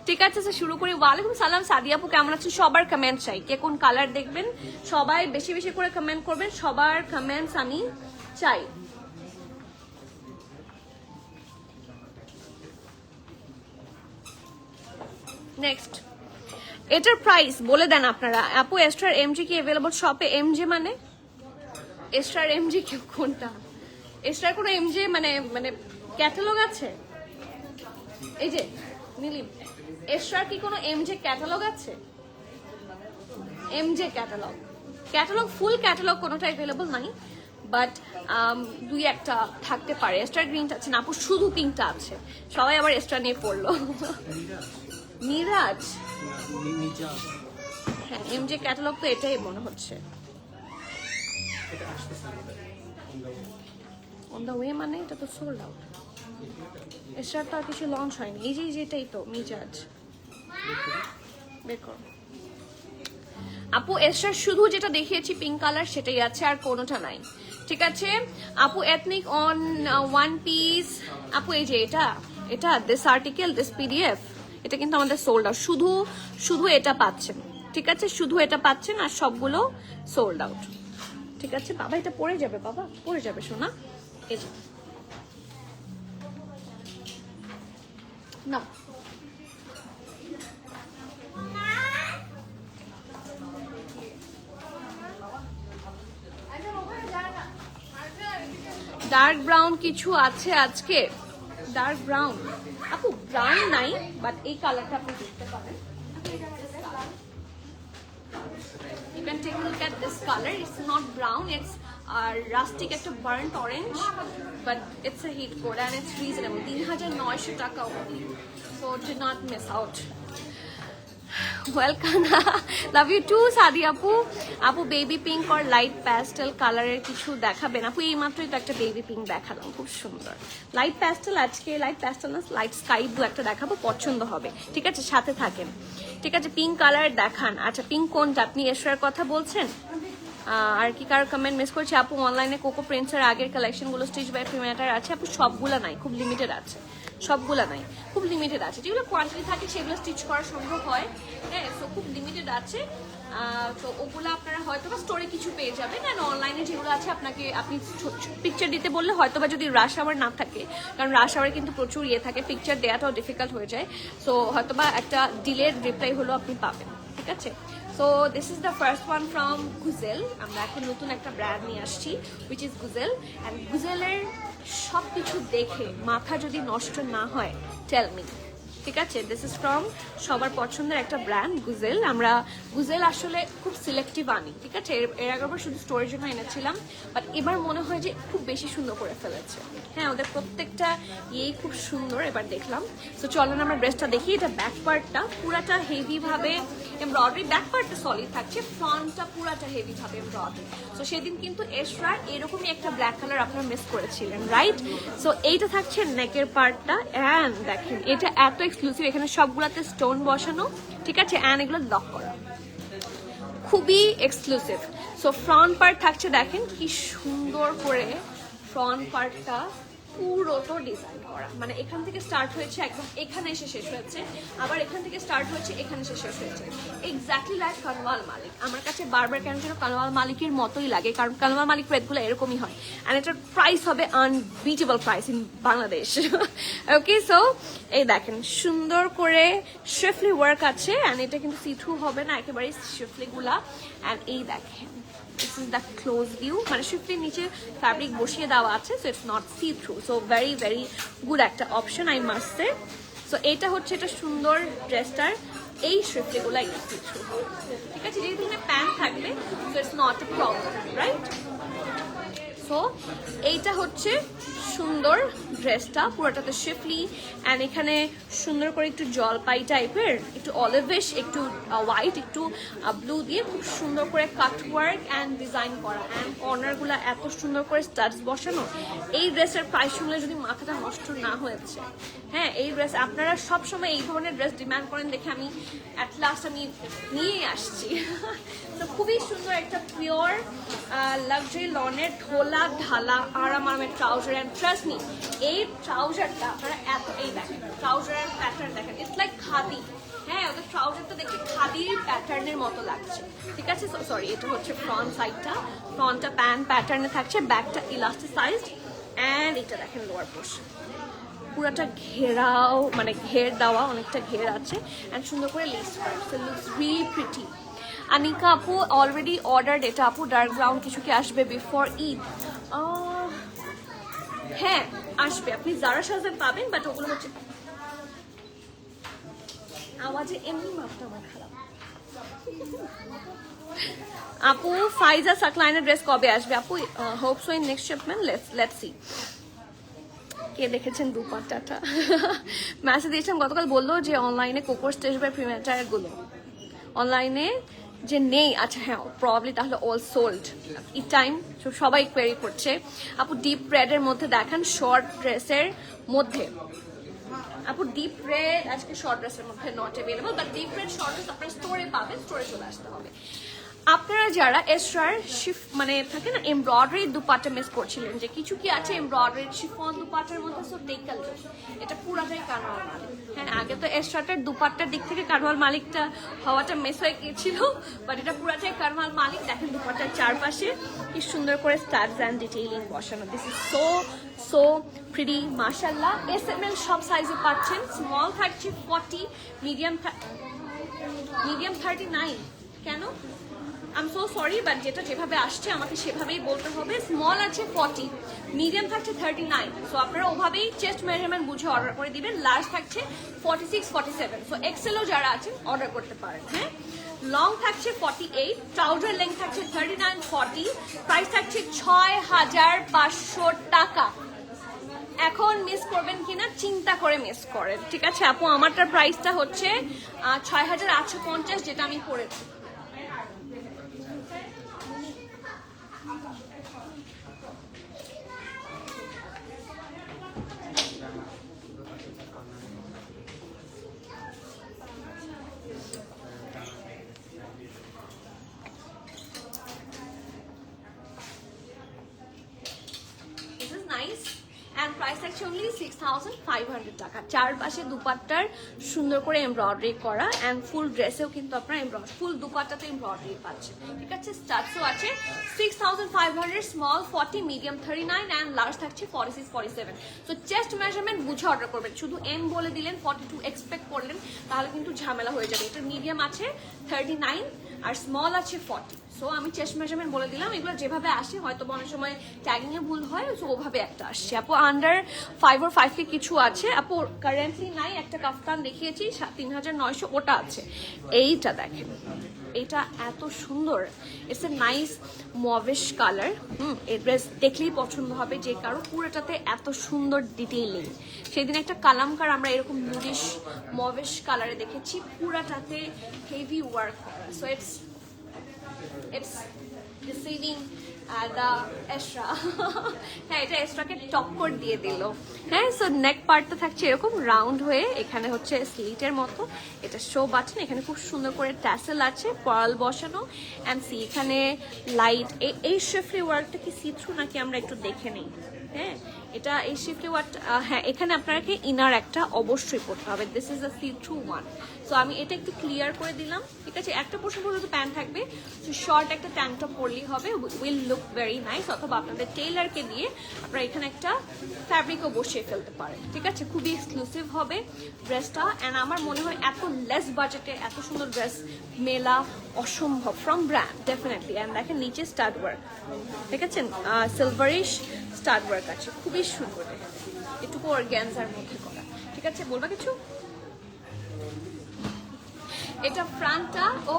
ঠিক আছে। তো শুরু করি। ওয়ালাইকুম সালাম সাদিয়া আপু, কেমন আছেন? সবার কমেন্ট চাই, কে কোন কালার দেখবেন সবাই বেশি বেশি করে কমেন্ট করবেন, সবার কমেন্টস আমি চাই। নেক্সট, এটার প্রাইস বলে দেন আপনারা। আপু এস্টার এমজি কি अवेलेबल শপে? এমজি মানে এস্টার এমজি কি কোনটা? এস্টার কোনো এমজি মানে মানে ক্যাটালগ আছে? এই যে নীলিম, এস্টার কি কোনো এমজি ক্যাটালগ আছে? এমজি ক্যাটালগ ফুল ক্যাটালগ কোনোটা अवेलेबल নাই, বাট দুই একটা থাকতে পারে। এস্টার গ্রিনটা আছে না আপু, শুধু পিঙ্কটা আছে। সবাই আবার এস্টার নিয়ে পড়লো। মিরাজ, হ্যাঁ এমজে ক্যাটালগ তো এটাই মনে হচ্ছে। অন দ্য ওয়ে মানে এটা তো সোল্ড আউট। এটার তো আর কিছু লঞ্চ হয়নি। এই যে যেটাই তো মিরাজ, বের করো আপু। এটার শুধু যেটা দেখিয়েছি পিঙ্ক কালার সেটাই আছে, আর কোনোটা নাই, ঠিক আছে আপু। এথনিক অন ওয়ান পিস আপু, এই যে এটা দিস আর্টিকেল, দিস পিডিএফ, এটা কিন্তু আমাদের সোল্ড আউট। শুধু এটা পাচ্ছেন, ঠিক আছে, শুধু এটা পাচ্ছেন, আর সবগুলো সোল্ড আউট, ঠিক আছে। বাবা এটা পড়ে যাবে, বাবা পড়ে যাবে সোনা। এই যে না, ডার্ক ব্রাউন কিছু আছে আজকে? ডার্ক ব্রাউন আপু, ব্রাউন নাই, বাট এই কালারটা আপনি দেখতে পারেন। You can take a look at this color. It's not brown, it's rustic, একটা burnt orange, but it's a heat code and it's reasonable. 3900 টাকা only, so do not miss out. Welcome. Love you too সাদি আপু। আপু baby pink আর light pastel কালারের কিছু দেখাবেন আপু? এই মাত্রই তো একটা বেবি পিঙ্ক দেখালাম, খুব সুন্দর। লাইট প্যাস্টেল আজকে, লাইট প্যাস্টেল না লাইট স্কাই ব্লু একটা দেখাবো, পছন্দ হবে, ঠিক আছে, সাথে থাকেন, ঠিক আছে। পিঙ্ক কালার দেখান। আচ্ছা পিঙ্ক কোনটা? আপনি এসরার কথা বলছেন? আর কি কার কমেন্ট মিস করছি আপু, অনলাইনে কোকো প্রিন্টসের আগের কালেকশনগুলো স্টিচ বাই প্রিমিয়াটার আছে আপু, সবগুলা নাই, খুব লিমিটেড আছে, সবগুলা নাই, খুব লিমিটেড আছে, যেগুলো কোয়ান্টিটি থাকে সেগুলো স্টিচ করা সম্ভব হয়, হ্যাঁ, সো খুব লিমিটেড আছে। তো ওগুলো আপনারা হয়তো বা স্টোরে কিছু পেয়ে যাবেন, অ্যান্ড অনলাইনে যেগুলো আছে আপনাকে আপনি পিকচার দিতে বললে হয়তো বা যদি রাশ আওয়ার না থাকে, কারণ রাশ আওয়ারে কিন্তু প্রচুর ইয়ে থাকে, পিকচার দেওয়াটাও ডিফিকাল্ট হয়ে যায়, সো হয়তো বা একটা ডিলেড রিপ্লাই হলো আপনি পাবেন, ঠিক আছে। So this is the first one from Guzel. আমরা এখন নতুন একটা ব্র্যান্ড নিয়ে আসছি উইচ ইজ গুজেল, অ্যান্ড গুজেলের সব কিছু দেখে মাথা যদি নষ্ট না হয় টেল মি, ঠিক আছে। দিস ইজ ফ্রম সবার পছন্দের একটা ব্র্যান্ড গুজেল। আমরা গুজেল আসলে খুব সিলেক্টিভ আনি, ঠিক আছে। এর আগেবার শুধু স্টোরের জন্য এনেছিলাম, বাট এবার মনে হয় যে খুব বেশি সুন্দর করে ফেলেছে, হ্যাঁ, ওদের প্রত্যেকটা ইয়েই খুব সুন্দর এবার দেখলাম। সো চলেন আমরা ড্রেসটা দেখি। এটা ব্যাক পার্টটা পুরাটা হেভিভাবে এমব্রয়ডারি, ব্যাক পার্টটা সলিড থাকছে, ফ্রন্টটা পুরাটা হেভিভাবে এমব্রয়ডারি। সো সেদিন কিন্তু এসরার এরকমই একটা ব্ল্যাক কালার আপনারা মিস করেছিলেন, রাইট। সো এইটা থাকছে নেকের পার্টটা, অ্যান্ড দেখেন এটা এত এক্সক্লুসিভ, এখানে সবগুলাতে স্টোন বসানো, ঠিক আছে, অ্যান্ড এগুলো লক করা, খুবই এক্সক্লুসিভ। সো ফ্রন্ট পার্ট থাকছে, দেখেন কি সুন্দর করে ফ্রন্ট পার্টটা পুরোটো ডিজাইন করা, মানে এখান থেকে স্টার্ট হয়েছে একদম এখানে এসে শেষ হয়েছে, আবার এখান থেকে স্টার্ট হয়েছে এখানে এসে শেষ হয়েছে, এক্স্যাক্টলি লাইক কানওয়াল মালিক। আমার কাছে বারবার কেন যেন কানওয়াল মালিকের মতোই লাগে, কারণ কানওয়াল মালিক রেটগুলো এরকমই হয়, অ্যান্ড এটার প্রাইস হবে unbeatable price in Bangladesh. Okay, so এই দেখেন সুন্দর করে শিফলি ওয়ার্ক আছে, অ্যান্ড এটা কিন্তু সি থ্রু হবে না, একেবারেই শিফলিগুলা, অ্যান্ড এই দেখেন this is the close view, মানে শিফটের নিচে ফ্যাব্রিক বসিয়ে দেওয়া আছে, so it's not see through, so very very good একটা option I must say. So এটা হচ্ছে এটা সুন্দর ড্রেসটার এই শিফটেগুলো একটু সি থ্রু, ঠিক আছে, যেহেতু এখানে প্যান্ট থাকবে so it's not a problem, right. So এইটা হচ্ছে সুন্দর ড্রেসটা, পুরোটাতে শিফলি, অ্যান্ড এখানে সুন্দর করে একটু জলপাই টাইপের, একটু অলিভিশ, একটু হোয়াইট, একটু ব্লু দিয়ে খুব সুন্দর করে কাট ওয়ার্ক অ্যান্ড ডিজাইন করা, অ্যান্ড কর্নারগুলো এত সুন্দর করে স্টাডস বসানো। এই ড্রেসের প্রাইস শুনলে যদি মাথাটা নষ্ট না হয়েছে, হ্যাঁ, এই ড্রেস আপনারা সবসময় এই ধরনের ড্রেস ডিমান্ড করেন দেখে আমি অ্যাট লাস্ট আমি নিয়েই আসছি। তো খুবই সুন্দর একটা পিওর লাক্সারি লনের ঢোলা ঢালা আরামের ট্রাউজার, অ্যান্ড ট্রাস্ট মি এই ট্রাউজারটা আপনারা এত, এই দেখেন ট্রাউজারের প্যাটার্ন দেখেন, ইটস লাইক খাদি, হ্যাঁ, ওদের ট্রাউজারটা দেখে খাদির প্যাটার্নের মতো লাগছে, ঠিক আছে। সরি, এটা হচ্ছে ফ্রন্ট সাইডটা, ফ্রন্টটা প্যান্ট প্যাটার্নে থাকছে, ব্যাকটা ইলাস্টিসাইজড, অ্যান্ড এটা দেখেন লোয়ার পোর্শন পুরাটা ঘেরাও, মানে ঘের দেওয়া, অনেকটা ঘের আছে, অ্যান্ড সুন্দর করে lace work, so looks really pretty. Anika আপু অলরেডি অর্ডার্ড এটা আপু, ডার্ক ব্রাউন কিছু কি আসবে বিফোর ঈদ? হ্যাঁ আসবে, আপনি যারা সাজে পাবেন, বাট ওগুলো হচ্ছে আওয়াজে এমনি মাপটা আমার খারাপ। আপু ফাইজা সাকলাইনের ড্রেস কবে আসবে আপু? Hope so in next shipment, let's see. কে দেখেছেন দুপাট্টাটা? মেসেজ দিয়েছিলাম গতকাল, বললো যে অনলাইনে কোকোর স্টেজ বাই প্রিমিয়ার গুলো অনলাইনে যে নেই। আচ্ছা হ্যাঁ, প্রবলি তাহলে অল সোল্ড, ই টাইম সবাই কোয়েরি করছে। আপু ডিপ রেডের মধ্যে দেখান, শর্ট ড্রেসের মধ্যে। আপু ডিপ রেড আজকে শর্ট ড্রেসের মধ্যে not available, but deep red short dress আপনারা স্টোরে পাবেন, স্টোরে চলে আসতে হবে। আপনারা যারা এসরার মানে থাকে না এমব্রয়ডারি দুপাট্টা মিস করছিলেন, যে কিছু কি আছে এমব্রয়ডারি শিফন দুপাট্টার মধ্যে, সো টেক আ লুক, এটা পুরাটাই কানওয়াল মালিক। হ্যাঁ, আগে তো এসরাটের দুপাট্টার দিক থেকে কানওয়াল মালিকটা হওয়াটা মিস হয়ে গিয়েছিল, বাট এটা পুরাটাই কানওয়াল মালিক। দেখেন দুপাট্টার চারপাশে কি সুন্দর করে স্টাডস অ্যান্ড ডিটেইলিং বসানো, this is so so pretty মাশাআল্লাহ। SML সব সাইজে পাচ্ছেন, স্মল থাকছে 40, মিডিয়াম 39। কেন? I am so sorry, but যেটা যেভাবে আসছে আমাকে সেভাবেই বলতে হবে। স্মল আছে 40, মিডিয়াম থাকছে 39, সো আপনারা ওভাবেই চেস্ট মেজারমেন্ট বুঝে অর্ডার করে দিবেন। লার্জ থাকছে 46, 47, সো এক্সেলও যারা আছেন অর্ডার করতে পারেন। হ্যাঁ, লং থাকছে 48, ট্রাউজার লেন্থ থাকছে 39, 40, প্রাইস থাকছে 6500 টাকা। এখন মিস করবেন কিনা চিন্তা করে মিস করেন, ঠিক আছে আপু। আমারটার প্রাইসটা হচ্ছে 6850, যেটা আমি পড়েছি। থাকছে অনলি 6500 টাকা। চারপাশে দুপাট্টার সুন্দর করে এমব্রয়ডারি করা অ্যান্ড ফুল ড্রেসেও কিন্তু আপনার এমব্রয়ডারি, ফুল দুপাট্টাতে এমব্রয়ডারি পাচ্ছেন। ঠিক আছে, স্টার্টসও আছে 6500, স্মল 40, মিডিয়াম 39 অ্যান্ড লার্জ থাকছে 46, 47। তো চেস্ট মেজারমেন্ট বুঝে অর্ডার করবেন, শুধু এম বলে দিলেন 42 এক্সপেক্ট করলেন তাহলে কিন্তু ঝামেলা হয়ে যাবে। এটা মিডিয়াম আছে 39 আর স্মল আছে 40। সো আমি চেস্ট মেজারমেন্ট বলে দিলাম, এগুলো যেভাবে আসে হয়তো অনেক সময় ট্যাগিং এ ভুল হয়, সো ওভাবে একটা আসছে। আপু আন্ডার 5 or 5 কে কিছু আছে আপু কারেন্টলি নাই, একটা কাফতান দেখিয়েছি 3900, ওটা আছে। এইটা দেখেন, এটা এত সুন্দর, it's a nice mauvish colour. এই ড্রেস দেখলেই পছন্দ হবে যে কারো, পুরোটাতে এত সুন্দর ডিটেইলিং। সেদিন একটা কালামকার আমরা এরকম নুডিশ মভিশ কালারে দেখেছি, পুরাটাতে হেভি ওয়ার্ক করা। So it's receiving the extra হ্যাঁ, এটা এক্সট্রাকে টক্কর দিয়ে দিল। হ্যাঁ, সো নেক পার্টটা থাকছে এরকম রাউন্ড হয়ে, এখানে হচ্ছে স্লিটের মতো, এটা শো বাটন, এখানে খুব সুন্দর করে ট্যাসেল আছে, পার্ল বসানো অ্যান্ড সি এখানে লাইট। এই শিফলি ওয়ার্কটা কি সি থ্রু নাকি আমরা একটু দেখে নিই। হ্যাঁ, এটা এই শিফলি ওয়ার্ক, হ্যাঁ এখানে আপনাকে ইনার একটা অবশ্যই পড়তে হবে, this is a see through one. So আমি এটা একটু ক্লিয়ার করে দিলাম। ঠিক আছে, একটা পোর্শন পর্যন্ত প্যান্ট থাকবে, শর্ট একটা ট্যাঙ্ক টপ পরলেই হবে, উইল লুক ভেরি নাইস। অথবা আপনাদের টেইলারকে দিয়ে আপনারা এখানে একটা ফ্যাব্রিকও বসিয়ে ফেলতে পারেন। ঠিক আছে, খুবই এক্সক্লুসিভ হবে ড্রেসটা অ্যান্ড আমার মনে হয় এত লেস বাজেটে এত সুন্দর ড্রেস মেলা অসম্ভব ফ্রম ব্র্যান্ড ডেফিনেটলি। অ্যান্ড দেখেন নিচে স্টাড ওয়ার্ক, ঠিক আছে, সিলভারিশ স্টাড ওয়ার্ক আছে, খুবই সুন্দর, একটু অর্গ্যানজার মধ্যে করা। ঠিক আছে, বলবা কিছু? এটা ফ্রন্টটা, ও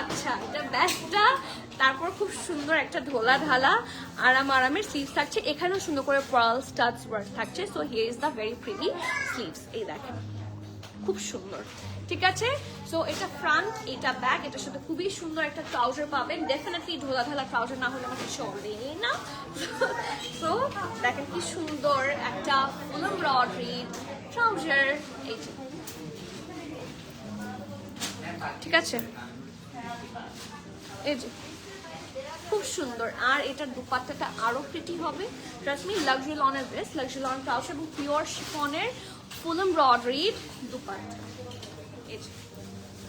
আচ্ছা, এটা ব্যাকটা, তারপর খুব সুন্দর একটা ঢোলা ঢালা আরামের স্লিভস থাকছে, এখানেও সুন্দর করে পার্ল স্টাডস ওয়ার্ক থাকছে। So here is the very pretty sleeves, এই দেখেন খুব সুন্দর। ঠিক আছে, সো এটা ফ্রন্ট, এটা ব্যাক, এটার সাথে খুবই সুন্দর একটা ট্রাউজার পাবেন। ডেফিনেটলি ঢোলা ঢালা ট্রাউজার না হলে আমাকে চলেই না। সো দেখেন কি সুন্দর একটা ফুল এমব্রয়ডারি ট্রাউজার, এই যে, ঠিক আছে, এই যে খুব সুন্দর। আর এটার দুপাট্টাটা আরো প্রিটি হবে, ট্রাস্ট মি। লাক্সারি লনের ড্রেস, লাক্সারি লন ট্রাউজার এবং পিওর শিফনের ফুল এমব্রয়ডারিড দুপাট্টা, এই যে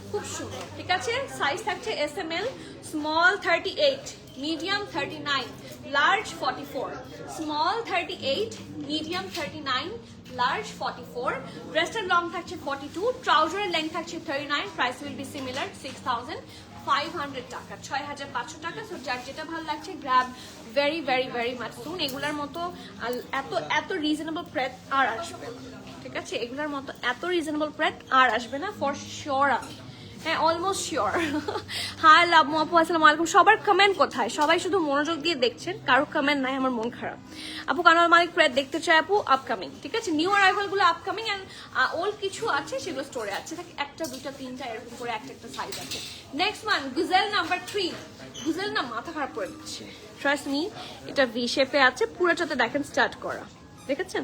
খুব সুন্দর। ঠিক আছে, সাইজ থাকছে S M L, small 38, medium 39, large 44, small 38, medium 39, large 44। ড্রেসটার লং থাকছে 42, ট্রাউজারের লেন্থ থাকছে 39। প্রাইস উইল বি সিমিলার 6500 টাকা, 6500 টাকা। সো যার যেটা ভালো লাগছে grab very very very much soon. এগুলার মতো এত রিজনেবল প্রাইস আর আসবে না। ঠিক আছে, এগুলার মতো এত রিজনেবল প্রাইস আর আসবে না ফর শিওর। আমি হ্যাঁ অলমোস্ট শিওর। হাই লাভমু আপু, আসসালামু আলাইকুম। সবার কমেন্ট কোথায়? সবাই শুধু মনোযোগ দিয়ে দেখছেন, কারো কমেন্ট নাই, আমার মন খারাপ। আপু কানোয়ার মালিক প্রেড দেখতে চাই আপু, আপকামিং। ঠিক আছে, নিউ অ্যারাইভাল গুলো আপকামিং অ্যান্ড ওল্ড কিছু আছে সেগুলো স্টোরে আছে, একটা দুটা তিনটা এরকম করে একটা সাইজ আছে। Next one Guzel number 3। Guzel না মাথা খারাপ করে দিচ্ছে, ট্রাস্ট মি। এটা ভি শেপে আছে, পুরোটাতে দেখেন স্টার্ট করা, দেখেছেন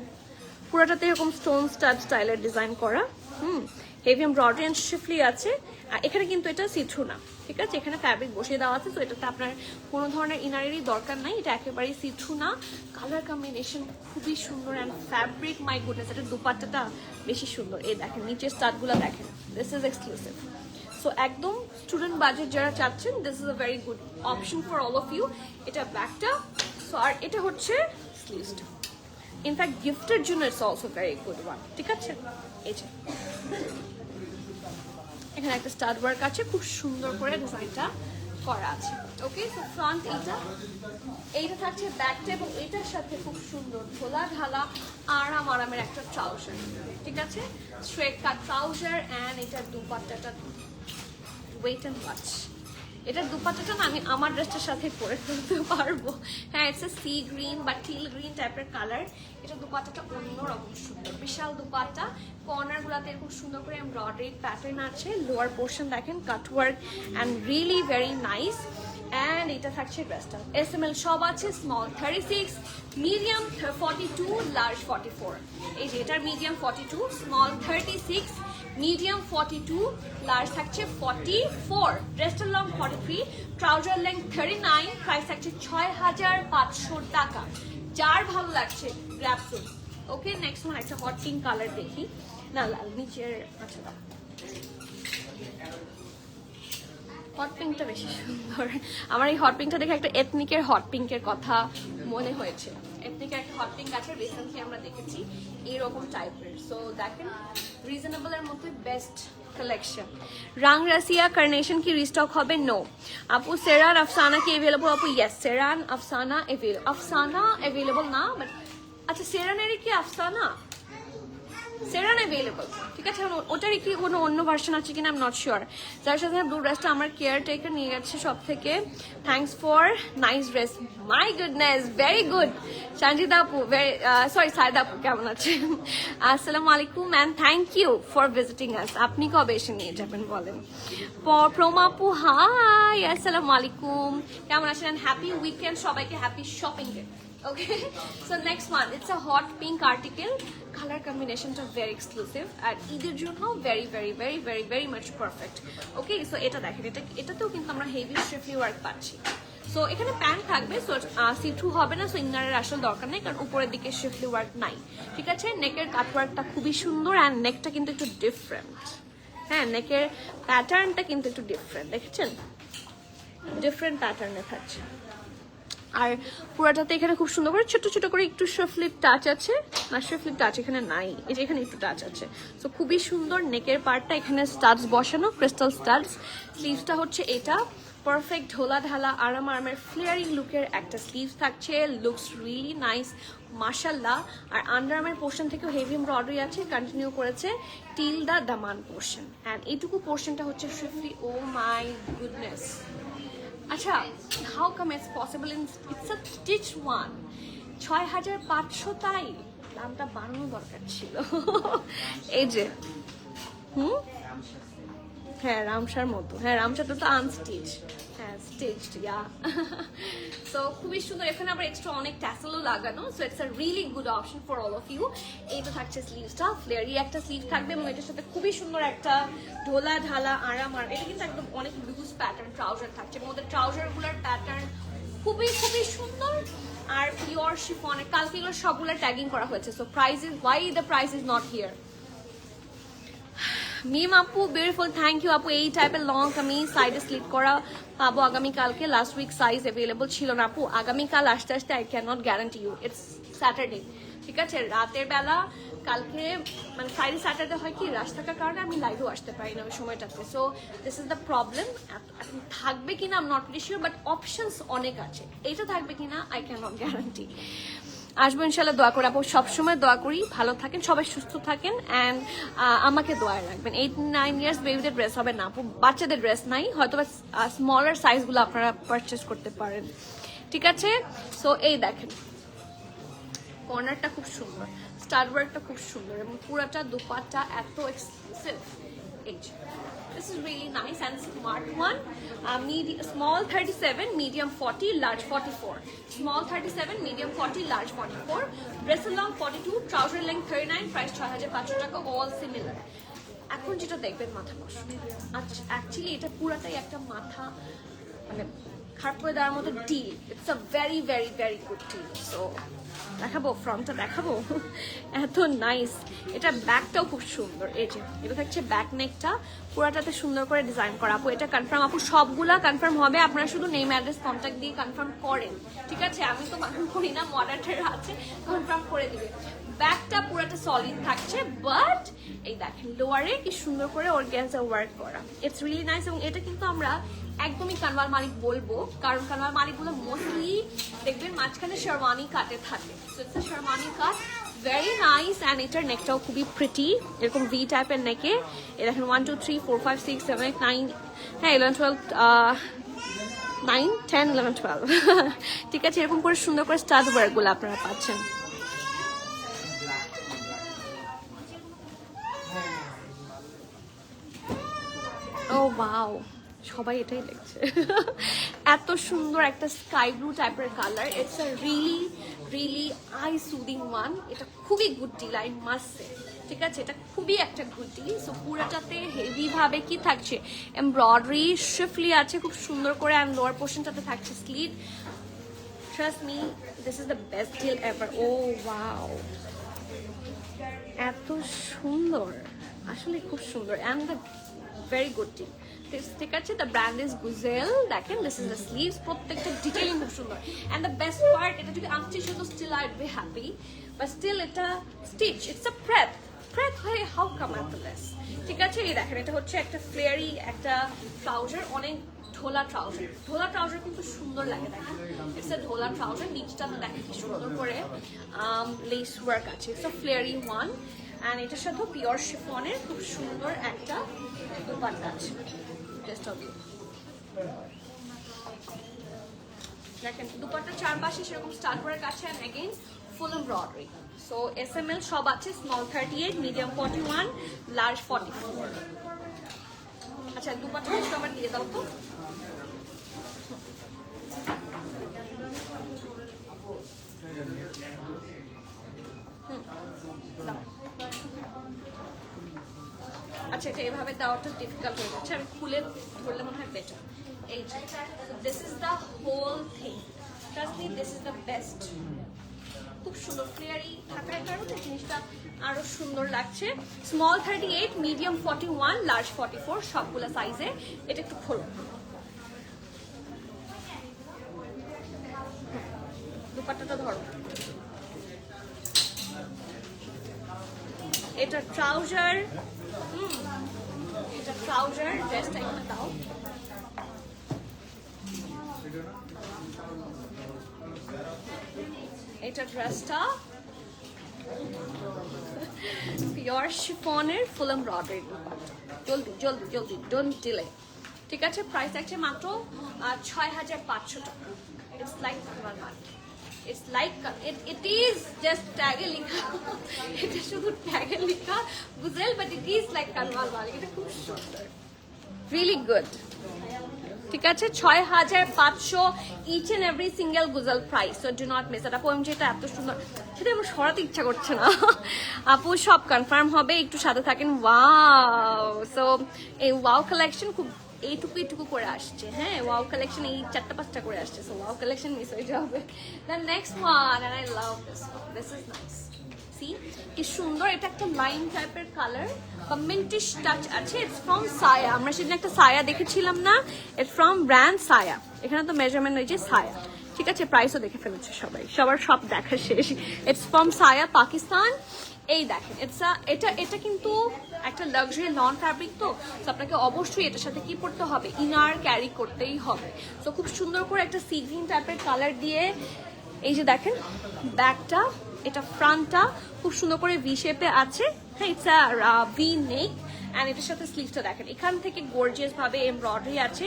পুরোটাতে এরকম স্টোন স্টাড স্টাইলের ডিজাইন করা। হেভি এমব্রয়ডারি এন্ড শিফলি আছে। এখানে কিন্তু এটা সি থ্রু না, ঠিক আছে, এখানে ফ্যাব্রিক বসিয়ে দেওয়া আছে, তো এটাতে আপনার কোনো ধরনের ইনারেরই দরকার নাই। এটা একেবারেই সি থ্রু না, কালার কম্বিনেশন খুবই সুন্দর অ্যান্ড ফ্যাব্রিক মাই গুডনেস, এটা দুপাট্টাটা বেশি সুন্দর। এই দেখেন নিচের স্টাডগুলো দেখেন, দিস ইজ এক্সক্লুসিভ। সো একদম স্টুডেন্ট বাজেট যারা চাচ্ছেন, this is a very good option for all of you. এটা ব্যাকটা, সো আর এটা হচ্ছে স্লিভসটা। ইনফ্যাক্ট গিফটের জন্য it's also very good one. ঠিক আছে, এই যে এখানে একটা স্টাড ওয়ার্ক আছে, খুব সুন্দর করে ডিজাইনটা করা আছে। ওকে, সো ফ্রন্ট এইটা থাকছে ব্যাকটা, এবং এটার সাথে খুব সুন্দর ঢোলা ঢালা আরামের একটা ট্রাউজার। ঠিক আছে, স্ট্রেট কাট ট্রাউজার অ্যান্ড এটার দুপাট্টাটা ওয়েট অ্যান্ড ওয়াচ। এটার দুপাট্টাটা না আমি আমার ড্রেসটার সাথে পরে ফেলতে পারবো। হ্যাঁ, ইটস এ সি গ্রিন বা টিল গ্রিন টাইপের কালার। এটা দুপাট্টাটা অন্যরকম সুন্দর, বিশাল দুপাট্টা, কর্নার গুলাতে এরকম সুন্দর করে এমব্রয়ডারি প্যাটার্ন আছে। লোয়ার পোর্শন দেখেন cutwork and really very nice. And এটা থাকছে ড্রেসটা এস এম এল সব আছে, স্মল 36, মিডিয়াম 42, লার্জ 44। এই যে এটার মিডিয়াম 42, স্মল 36, মিডিয়াম 42, লার্জ থাকছে 44। ড্রেসটার লং 43, ট্রাউজার লেন্থ 39। প্রাইস থাকছে 6500 টাকা। যার ভালো লাগছে গ্র্যাব সুন, ওকে, নেক্সট ওয়ান একটা হট পিঙ্ক কালার দেখি। না লাল নিচের, আচ্ছা হট পিঙ্কটা বেশি সুন্দর। আমার এই হট পিঙ্কটা দেখে একটা এথনিকের হট পিঙ্কের কথা মনে হয়েছে। এথনিকের একটা হট পিঙ্ক আছে রিসেন্টলি আমরা দেখেছি এইরকম টাইপের। সো দেখেন রিজনেবলের মধ্যে best collection. Rang Rasiya carnation কি রিস্টক হবে? নো আপু। সেরান আফসানা কি অ্যাভেলেবল? আপু yes, Seran Afsana available. Afsana available না, বাট আচ্ছা সেরানেরই কি আফসানা? সেরান অ্যাভেলেবল, ঠিক আছে। ওটারই কি কোনো অন্য ভার্সন আছে কিনা আই এম নট শিওর। যার সাথে ব্লু ড্রেসটা আমার কেয়ারটেকার নিয়ে গেছে সব থেকে। Thanks for nice dress. My goodness, very good. Sanjita আপু, ভেরি সরি সায়দা আপু, কেমন আছেন? আসসালামু আলাইকুম and thank you for visiting us. আপনি কবে এসে নিয়ে যাবেন বলেন? প্রমা আপু হাই, আসসালামু আলাইকুম, কেমন আছেন? হ্যাপি উইকেন্ড সবাইকে, happy shopping day. Okay, so next one, it's a hot pink article. Color combination to very exclusive and either জন্য very very very very very much perfect. Okay, so এটা দেখেন, এটাতেও কিন্তু আমরা হেভি স্ট্রিপলি ওয়ার্ক পাচ্ছি। So এখানে pant থাকবে, so see through হবে না, সো ইনারের আসল দরকার নেই কারণ উপরের দিকে স্ট্রিপলি ওয়ার্ক নাই, ঠিক আছে। নেকের কাট ওয়ার্কটা খুবই সুন্দর অ্যান্ড নেকটা কিন্তু একটু ডিফারেন্ট। হ্যাঁ, নেকের প্যাটার্নটা কিন্তু একটু ডিফারেন্ট, দেখেছেন? ডিফারেন্ট প্যাটার্নে থাকছে। আর পুরাটাতে এখানে খুব সুন্দর করে ছোট ছোট করে একটু শ্রিফলিট টাচ আছে। না, শ্রিফলিট টাচ এখানে নাই, এই যে এখানে একটু টাচ আছে। সো খুবই সুন্দর নেকের পার্টটা, এখানে স্টাডস বসানো, ক্রিস্টাল স্টাডস। স্লিভসটা হচ্ছে এটা, পারফেক্ট ঢোলা ঢালা আরামের ফ্লেয়ারিং লুকের একটা স্লিভস থাকছে। লুকস রিয়েলি নাইস মাশাল্লাহ। আর আন্ডারআর্মের পোর্শন থেকেও হেভি এমব্রয়ডারি আছে, কন্টিনিউ করেছে টিল দা দামান পোর্শন। অ্যান্ড এইটুকু পোর্শনটা হচ্ছে শ্রিফলি। ও মাই গুডনেস, আচ্ছা how come it's possible in it's a stitch one? 6500, তাই দামটা বাড়ানো দরকার ছিল। এই যে হ্যাঁ রামসার মতো, হ্যাঁ রামসাটা তো আনস্টিচ, হ্যাঁ স্টিচড, ইয়া। সো খুবই সুন্দর, এখানে আবার এক্সট্রা অনেক ট্যাসেলও লাগানো। So it's a really good option for all of you. এইটা থাকছে স্লিভসটা, ফ্লেয়ারি একটা স্লিভ থাকবে এবং এটার সাথে খুবই সুন্দর একটা ঢোলা ঢালা আরাম। আর এটা কিন্তু একদম অনেক লুজ প্যাটার্ন ট্রাউজার থাকছে এবং ওদের ট্রাউজারগুলোর প্যাটার্ন খুবই খুবই সুন্দর আর পিওর শিফনের। কালকে এগুলো সবগুলো ট্যাগিং করা হয়েছে। So price is, why the price is not here? Mim আপু বিউটিফুল, থ্যাংক ইউ আপু। এই টাইপের লং কামিজ সাইডে স্লিট করা পাবো আগামীকালকে। লাস্ট উইক সাইজ অ্যাভেলেবল ছিল না আপু। আগামীকাল আসতে আসতে I can not guarantee you, it's Saturday, ঠিক আছে। রাতের বেলা কালকে মানে ফ্রাইডে স্যাটারডে হয় কি রাশ থাকার কারণে আমি লাইভেও আসতে পারি না ওই সময়টাতে। So this is the problem. এখন থাকবে কিনা I am not very sure, but options অনেক আছে। এইটা থাকবে কিনা আই ক্যান নট গ্যারান্টি। আসবো ইনশাল্লাহ, দোয়া করে আপু, সবসময় দোয়া করি ভালো থাকেন সবাই, সুস্থ থাকেন অ্যান্ড আমাকে দোয়ায় রাখবেন। 8-9 ইয়ার্স বেবিদের ড্রেস হবে না আপু, বাচ্চাদের ড্রেস নাই, হয়তো বা স্মলার সাইজগুলো আপনারা পারচেস করতে পারেন, ঠিক আছে। সো এই দেখেন কর্নারটা খুব সুন্দর, স্টার ওয়ার্কটা খুব সুন্দর এবং পুরাটা দোপাট্টা এত এক্সক্লুসিভ। এই this is really nice and smart one. Small 37, medium 40, large 44. Small 37, medium 40, large 44. Dress long 42, trouser length 39, price 6500 টাকা, all similar. এখন যেটা দেখবেন মাথা নষ্ট, অ্যাকচুয়ালি এটা পুরাটাই একটা মাথা মানে খারাপ করে দেওয়ার মতো deal. It's a very very very good deal. So দেখাবো, ফ্রন্টটা দেখাবো, এত নাইস। এটা ব্যাকটাও খুব সুন্দর, এই যে এটা থাকছে ব্যাক নেকটা, পুরাটাতে সুন্দর করে ডিজাইন করা। আপু এটা কনফার্ম? আপু সবগুলা কনফার্ম হবে, আপনারা শুধু নেম অ্যাড্রেস কন্ট্যাক্ট দিয়ে কনফার্ম করেন, ঠিক আছে। আমি তো কনফার্ম করি না, মডারেটর আছে কনফার্ম করে দিবে। ব্যাকটা পুরাটা সলিড থাকছে, বাট এই দেখেন লোয়ারে কি সুন্দর করে অর্গানজা ওয়ার্ক করা, ইটস রিয়েলি নাইস। এবং এটা কিন্তু আমরা একদমই কানওয়াল মালিক বলবো, কারণ কানওয়াল মালিকগুলো মোস্টলি দেখবেন মাঝখানে শেরওয়ানি কাটে থাকে। So it's a sherwani cut, very nice. And এটার নেকটাও খুবই প্রিটি, এরকম ভি টাইপের নেকে। এ দেখেন 1 2 3 4 5 6 7 8 9, হ্যাঁ 11 12 9 10 11 12 ঠিক আছে। এরকম করে সুন্দর করে স্টাড ওয়ার্কগুলো আপনারা পাচ্ছেন। ও ওয়াও, সবাই এটাই দেখছে। এত সুন্দর একটা স্কাই ব্লু টাইপের colour, it's a really really eye soothing one. এটা খুবই good deal, I must say, ঠিক আছে। এটা খুবই একটা গুড ডিল। সো পুরাটাতে হেভি ভাবে কি থাকছে, এমব্রয়ডারি শিফলি আছে খুব সুন্দর করে, অ্যান্ড লোয়ার পোর্শনটাতে থাকছে slit. Trust me, this is the best deal ever. Oh wow, এত সুন্দর, আসলে খুব সুন্দর। And the very good thing, ঠিক আছে, দ্য ব্র্যান্ড ইজ গুজেল। দেখেন দিস ইজ দ্য স্লিভস, প্রত্যেকটা ডিটেইলিং খুব সুন্দর। অ্যান্ড দ্য বেস্ট পার্ট, এটা যদি আনস্টিচ হতো still I'd be happy, but still এটা স্টিচ, ইটস আ প্রেপ হয়ে হাউ কাম এত লেস। ঠিক আছে, এই দেখেন এটা হচ্ছে একটা ফ্লেয়ারি একটা ট্রাউজার, অনেক ঢোলা ট্রাউজার কিন্তু সুন্দর লাগে। দেখেন ইটস এ ঢোলা ট্রাউজার, নিচটা দেখেন কি সুন্দর করে লেস ওয়ার্ক আছে। It's a flary one. And এটার সাথে পিওর শিফনের খুব সুন্দর একটা দুপাট্টা আছে। দেখেন দুপাট্টার চারপাশে সেরকম স্টার ওয়ার্ক আছে। And again full embroidery. So SML সব আছে, স্মল 38, মিডিয়াম 41, লার্জ 44। আচ্ছা দুপাট্টাটা একটু আমার দিয়ে দাও তো। আচ্ছা এটা এভাবে দেওয়াটা ডিফিকাল্ট হয়ে যাচ্ছে, আমি খুলে ধরলে মনে হয় বেটার। এই this is the whole thing, trust me this is the best. খুব সুন্দর ফ্লেয়ারি থাকার কারণে জিনিসটা আরো সুন্দর লাগছে। স্মল 38, মিডিয়াম 41, লার্জ 44, সবগুলো সাইজে। এটা একটু খোলো, দুপাট্টাটা ধরো। এটা ট্রাউজার, এটা ট্রাউজার, ড্রেসটা এখানে দাও। এটা ড্রেসটা পিওর শিফনের ফুল এমব্রয়ডারি। জলদি জলদি জলদি, ডোন্ট ডিলে। ঠিক আছে, প্রাইস আছে মাত্র 6500 টাকা। It's like it's like it is just ট্যাগে লেখা, এটা শুধু ট্যাগে লেখা Guzel, but it is like Kanwal ওয়ালি। এটা খুব সুন্দর, রিয়েলি গুড। ঠিক আছে, 6500 each and every single Guzel price, so do not miss it. আপু আমি যেটা এত সুন্দর সেটা আমার সরাতে ইচ্ছা করছে না। আপু সব কনফার্ম হবে, একটু সাথে থাকেন। ওয়াও, সো এই ওয়াও কালেকশন খুব এইটুকু করে আসছে। হ্যাঁ, ওয়াও কালেকশন এই 4-5টা করে আসছে, সো ওয়াও কালেকশন মিস হয়ে যাবে। The next one, and I love this one, this is nice. See কি সুন্দর, এটা একটা লাইন টাইপের কালার বা মিন্টিশ টাচ আছে। ইটস ফ্রম সায়া, আমরা সেদিন একটা সায়া দেখেছিলাম না, ইটস ফ্রম ব্র্যান্ড সায়া। এখানে তো মেজারমেন্ট হয়েছে সায়া। ঠিক আছে, প্রাইসও দেখে ফেলেছে সবাই, সবার সব দেখা শেষ। ইটস ফ্রম সায়া পাকিস্তান। এই দেখেন এটা কিন্তু একটা লাক্সারি লন ফ্যাব্রিক, তো আপনাকে অবশ্যই এটার সাথে কি পড়তে হবে, ইনার ক্যারি করতেই হবে। তো খুব সুন্দর করে একটা সি গ্রিন টাইপের কালার দিয়ে, এই যে দেখেন ব্যাকটা, এটা ফ্রন্টটা খুব সুন্দর করে ভি শেপে আছে। হ্যাঁ, it's a V neck. And এটার সাথে স্লিভসটা দেখেন, এখান থেকে গর্জিয়াস ভাবে এমব্রয়ডারি আছে,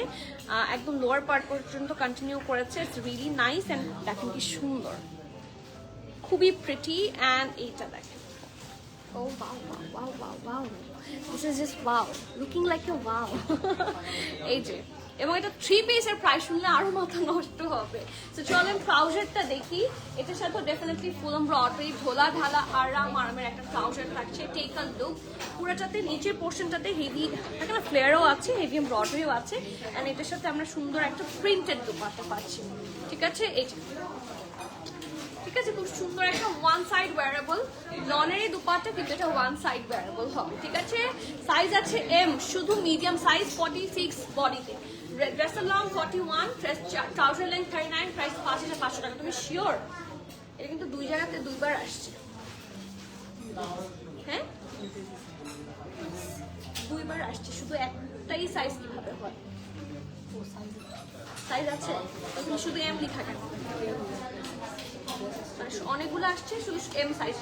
একদম লোয়ার পার্ট পর্যন্ত কন্টিনিউ করেছে। It's really nice. অ্যান্ড দেখেন কি সুন্দর, খুবই প্রিটি। অ্যান্ড এইটা দেখেন, oh wow, this is just wow, looking like a wow। এই যে, এবং এটা 3 পিসের প্রাইস শুনলে আরো মাথা নষ্ট হবে। তো চলেন ট্রাউজারটা দেখি। এটার সাথে ডেফিনেটলি ফুল এমব্রয়ডারি, ঢোলা ঢালা আরামের একটা ট্রাউজার থাকছে। টেক আ লুক, পুরোটাতে নিচের পোর্শনটাতে হেভি একটা ফ্লেয়ারও আছে, হেভি এমব্রয়ডারিও আছে। এন্ড এটার সাথে আমরা সুন্দর একটা প্রিন্টেড দুপাট্টা পাচ্ছি। ঠিক আছে, এই ঠিক আছে, খুব সুন্দর একটা ওয়ান সাইড ওয়্যারেবল লনেরই দুপাট্টা, কিন্তু এটা ওয়ান সাইড ওয়্যারেবল হবে। ঠিক আছে, সাইজ আছে এম, শুধু মিডিয়াম সাইজ 46 বডিতে। ড্রেসের লং 41, ট্রাউজার লেন্থ 39, প্রাইস 5500 টাকা। তুমি শিওর? এটা কিন্তু দুই জায়গাতে দুইবার আসছে। হ্যাঁ, দুইবার আসছে, শুধু একটাই সাইজ কিভাবে হয়? সাইজ আছে, তুমি শুধু এম লেখা কেন? অনেকগুলো আসছে, শুধু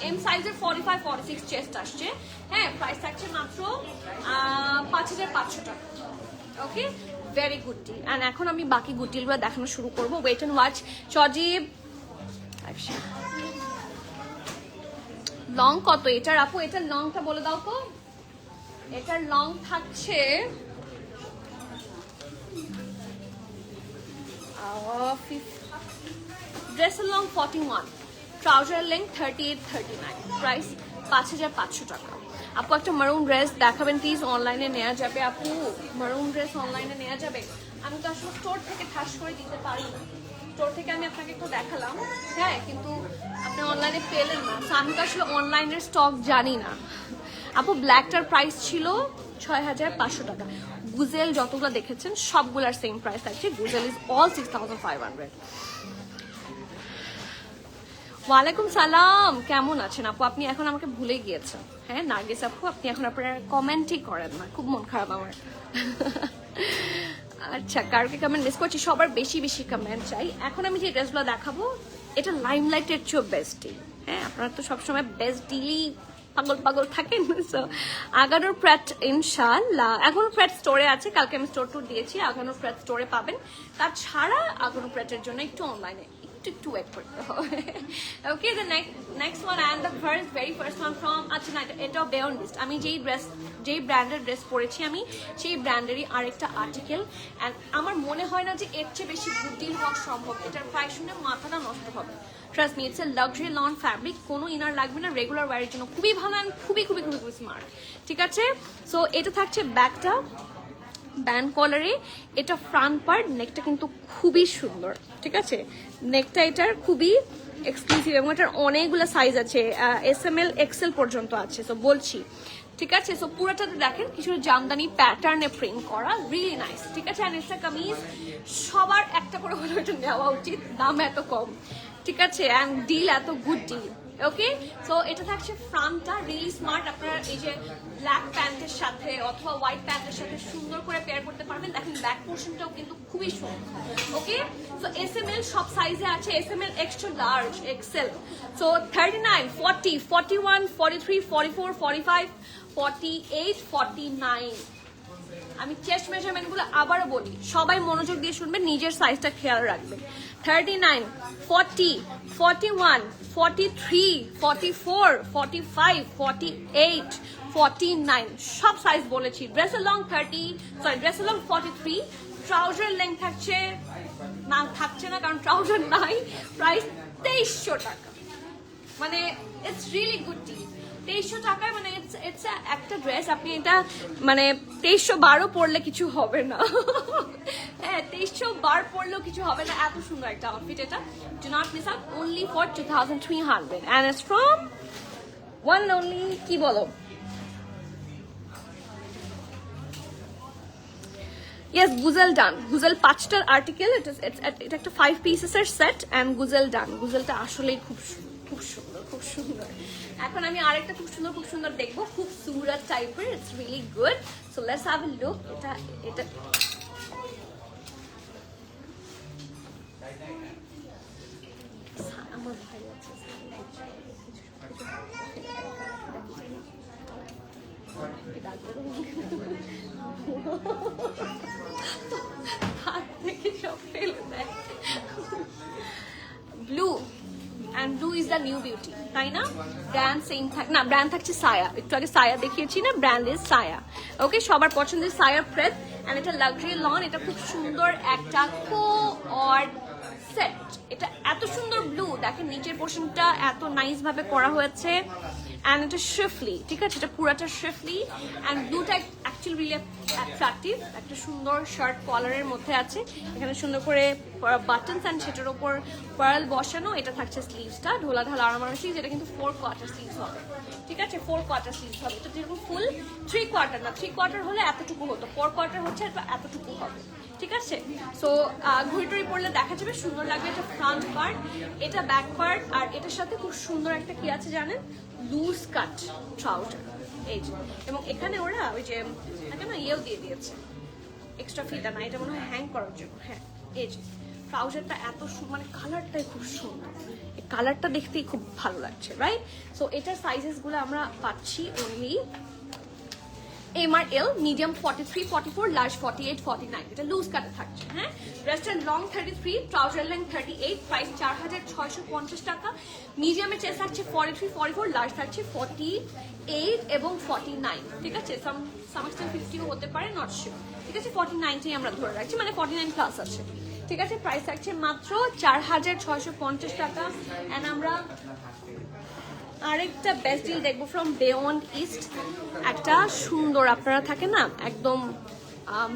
এম সাইজের 45-46 চেস্ট আসছে। হ্যাঁ, প্রাইস থাকছে মাত্র 5500 টাকা। Okay, very good deal. And এখন আমি বাকি গুড ডিলগুলো দেখানো শুরু করবো। Wait and watch. Sajib, long কত এটার আপু? এটার লংটা বলে দাও তো। এটার লং থাকছে ড্রেসের লং 41, ট্রাউজার লেন্থ 38-39, প্রাইস 5500 টাকা। আপু একটা মারুন ড্রেস দেখাবেন প্লিজ, অনলাইনে নেওয়া যাবে? আপু মারুন ড্রেস অনলাইনে নেওয়া যাবে? আমি তো আসলে স্টোর থেকে ঠাস করে দিতে পারি না, স্টোর থেকে আমি আপনাকে একটু দেখালাম, হ্যাঁ, কিন্তু আপনি অনলাইনে পেলেন না। সো আমি তো আসলে অনলাইনের স্টক জানি না। আপু ব্ল্যাকটার প্রাইস ছিল 6500 টাকা। গুজেল যতগুলো দেখেছেন সবগুলার সেম প্রাইস থাকছে। গুজেল ইজ অল 6500। ওয়ালাইকুম সালাম, কেমন আছেন আপু? আপনি এখন আমাকে ভুলে গিয়েছেন। হ্যাঁ নার্গিস আপু, আপনি এখন আপনার কমেন্টই করেন না, খুব মন খারাপ আমার। আচ্ছা, কারকে কমেন্ট মিস করছি, সবার বেশি বেশি কমেন্ট চাই। এখন আমি যে ড্রেসগুলো দেখাবো এটা লাইমলাইটের চেয়েও বেস্ট ডিল। হ্যাঁ, আপনারা তো সবসময় বেস্ট ডিলই পাগল পাগল থাকেন। সো আগানোর প্র্যাট ইনশাল্লাহ এখনো প্র্যাট স্টোরে আছে, কালকে আমি স্টোর টুর দিয়েছি, আগানোর প্র্যাট স্টোরে পাবেন। তাছাড়া আগানোর প্র্যাটের জন্য একটু অনলাইনে একটু ওয়েট করতে হবে। Okay, the next one and the very first one from, আচ্ছা না এটাও বেয়ন্ড লিস্ট। আমি যেই ব্র্যান্ডের ড্রেস পরেছি আমি সেই ব্র্যান্ডেরই আরেকটা আর্টিকেল, অ্যান্ড আমার মনে হয় না যে এর চেয়ে বেশি গুড ডিল হওয়া সম্ভব। এটার প্রাইস শুনে মাথাটা নষ্ট হবে। Trust me, it's a luxury loan fabric, কোনো ইনার লাগবে না, রেগুলার ওয়ারের জন্য খুবই ভালো অ্যান্ড খুবই খুবই খুবই খুবই স্মার্ট। ঠিক আছে, সো এটা থাকছে ব্যাকটা ব্যান্ড কলারে, এটা ফ্রন্ট পার্ট, নেকটা কিন্তু খুবই সুন্দর। ঠিক আছে, নেকটা এটার খুবই এক্সক্লুসিভ এবং এটার অনেকগুলো সাইজ আছে, SML XL পর্যন্ত আছে। সো বলছি, ঠিক আছে, সো পুরোটাতে দেখেন কিছু জামদানি প্যাটার্নে প্রিন্ট করা, রিয়েলি নাইস। ঠিক আছে, অ্যান্ড এটা কামিজ সবার একটা করে হলো এটা নেওয়া উচিত, দাম এত কম। ঠিক আছে, অ্যান্ড ডিল এত গুড ডিল। ওকে, সো এটা থাকছে ফ্রন্টটা রিয়েলি স্মার্ট। আপনারা এই যে ব্ল্যাক প্যান্টের সাথে অথবা হোয়াইট প্যান্টের সাথে সুন্দর করে পেয়ার করতে পারবেন। দেখেন ব্যাক পোর্শনটাও কিন্তু খুবই সুন্দর। ওকে, সো SML সব সাইজে আছে, SML extra large XL। So 39, 40, 41, 43, 44, 45, 48, 49। আমি চেস্ট মেজারমেন্টগুলো আবারও বলি, সবাই মনোযোগ দিয়ে শুনবেন, নিজের সাইজটা খেয়াল রাখবেন। 39, 40, 41, 43, 44, 45, 48, 49 সব সাইজ বলেছি। ড্রেসের লং 43, ট্রাউজার লেন্থ থাকছে না কারণ ট্রাউজার নাই। প্রাইস 2300 টাকা, মানে ইটস রিয়েলি গুড ডিল। 2300 টাকায় মানে ইটস একটা ড্রেস, আপনি এটা মানে 2312 পরলে কিছু হবে না। হ্যাঁ, 2312 পরলেও কিছু হবে না, এত সুন্দর একটা আউটফিট এটা। Do not miss out, only for 2300 and it's from one only, কি বলো, ইয়েস গুজেল ডান। গুজেল 5টার আর্টিকেল, এটা একটা 5 পিসেসের সেট অ্যান্ড গুজেল ডান। গুজেলটা আসলেই খুব সুন্দর, খুব সুন্দর। এখন আমি আরেকটা খুব সুন্দর দেখবো, খুব সুরাত টাইপের, it's really good. So let's have a look. এটা আমার ভাই আছে, blue and blue is the new beauty, তাই না? ব্র্যান্ড সেম থাকে না, ব্র্যান্ড থাকছে সায়া, একটু আগে সায়া দেখিয়েছি না, ব্র্যান্ড ইজ সায়া। ওকে, সবার পছন্দের সায়া প্রেস, অ্যান্ড এটা লাক্সারি লন, এটা খুব সুন্দর একটা কোঅর্ড সেট। এটা এত সুন্দর ব্লু, দেখেন নিচের পোর্শনটা এত নাইস ভাবে করা হয়েছে, অ্যান্ড এটা শিফলি। ঠিক আছে, এটা পুরাটা শিফলি, অ্যান্ড ব্লুটা অ্যাকচুয়ালি রিয়েলি অ্যাট্রাকটিভ। একটা সুন্দর শার্ট কলারের মধ্যে আছে, এখানে সুন্দর করে বাটনস অ্যান্ড সেটার উপর পার্ল বসানো। এটা থাকছে স্লিভসটা ঢোলা ঢালা আরামার স্লিভস, এটা কিন্তু 4 কোয়ার্টার স্লিভস হবে। ঠিক আছে, 4 কোয়ার্টার স্লিভস হবে। এটা যেরকম ফুল 3 কোয়ার্টার না, 3 কোয়ার্টার হলে এতটুকু হতো, 4 কোয়ার্টার হচ্ছে এতটুকু হবে। ঠিক আছে, সো ঘড়ি টড়ি পরলে দেখা যাবে, সুন্দর লাগবে। এটা ফ্রন্ট পার্ট, এটা ব্যাক পার্ট, আর এটার সাথে খুব সুন্দর একটা কি আছে জানেন, লুজ কাট ট্রাউজার, এই যে। এবং এখানে ওরা ওই যে থাকে না, ইয়েও দিয়ে দিয়েছে, এক্সট্রা ফিতা না, এটা মনে হয় হ্যাং করার জন্য। হ্যাঁ, এই যে ট্রাউজারটা এত মানে কালারটাই খুব সুন্দর, এই কালারটা দেখতেই খুব ভালো লাগছে, রাইট? সো এটার সাইজেসগুলো আমরা পাচ্ছি অনলি MRL, মিডিয়াম 43, 44, লার্জ 48, 49, এটা লুজ কাটে থাকছে। হ্যাঁ, ড্রেসটার লং 33, ট্রাউজার লেন্থ 38, প্রাইস 4650 টাকা। মিডিয়ামের চেস্ট থাকছে 43, 44, লার্জ থাকছে 48 এবং 49। ঠিক আছে, সাম এক্সটেন্ট 50ও হতে পারে, নট শিওর। ঠিক আছে, 49টাই আমরা ধরে রাখছি, মানে 49 প্লাস আছে। ঠিক আছে, প্রাইস থাকছে মাত্র 4650 টাকা। অ্যান্ড আমরা আরেকটা বেস্ট ডিল দেখবো ফ্রম বিয়ন্ড ইস্ট, একটা সুন্দর, আপনারা থাকে না একদম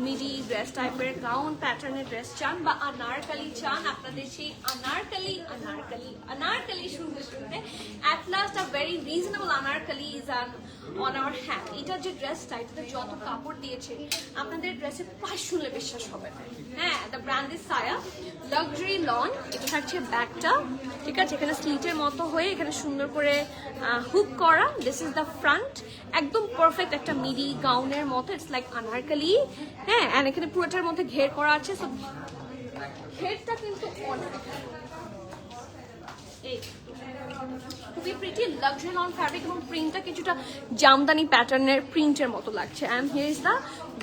মিডি ড্রেস টাইপের গাউন প্যাটার্নের ড্রেস চান বা আনারকলি চান, আপনাদের সেই আনারকলি শুনতে শুনতে at last a very reasonable anarkali is on our hand. এটার যে ড্রেসটা, এটাতে যত কাপড় দিয়েছে আপনাদের ড্রেসের প্রাইস শুনলে বিশ্বাস হবে না। হ্যাঁ, দ্য ব্র্যান্ড ইজ সায়া লাক্সারি লন। এটা থাকছে ব্যাগটা, ঠিক আছে, এখানে স্লিটের মতো হয়ে এখানে সুন্দর করে হুক করা। দিস ইজ দ্য ফ্রন্ট, একদম পারফেক্ট একটা মিডি গাউনের মতো, ইটস লাইক আনারকলি। হ্যাঁ, এন্ড এখানে পুরোটার মধ্যে ঘের করা আছে। সো ঘেরটা কিন্তু অনেক খুবই প্রিটি লাক্সারি লন ফ্যাব্রিক এবং প্রিন্টটা কিছুটা জামদানি প্যাটার্নের প্রিন্টের মতো লাগছে। And here is the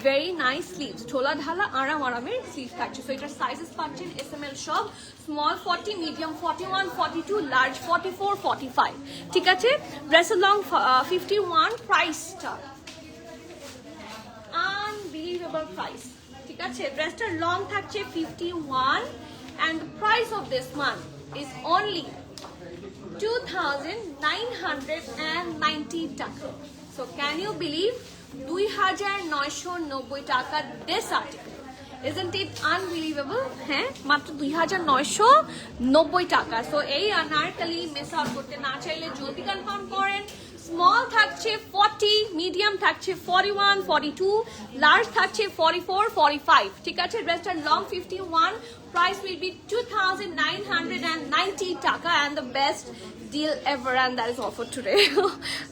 very nice sleeves, ঢোলা ঢালা আরামের স্লিভ থাকছে। সো এটার সাইজেস পাচ্ছেন SML সব, স্মল 40, মিডিয়াম 41, 42, লার্জ 44, 45, ঠিক আছে। ড্রেসের লং 51, প্রাইসটা আনবিলিভেবল প্রাইস, ঠিক আছে। ড্রেসটার লং থাকছে 51 and the price of this month is only 2,990 টাকা। So can you believe 2,990 টাকা this article? Isn't it unbelievable? হ্যাঁ, মাত্র 2,990 টাকা। সো এই আনারকলি মিস আউট করতে না চাইলে জলদি কনফার্ম করেন। স্মল থাকছে 40, মিডিয়াম থাকছে 41, 42, লার্জ থাকছে 44, 45, ঠিক আছে। ড্রেসটার লং 51, price will be 2,990 টাকা and the best deal ever, and that is offered today.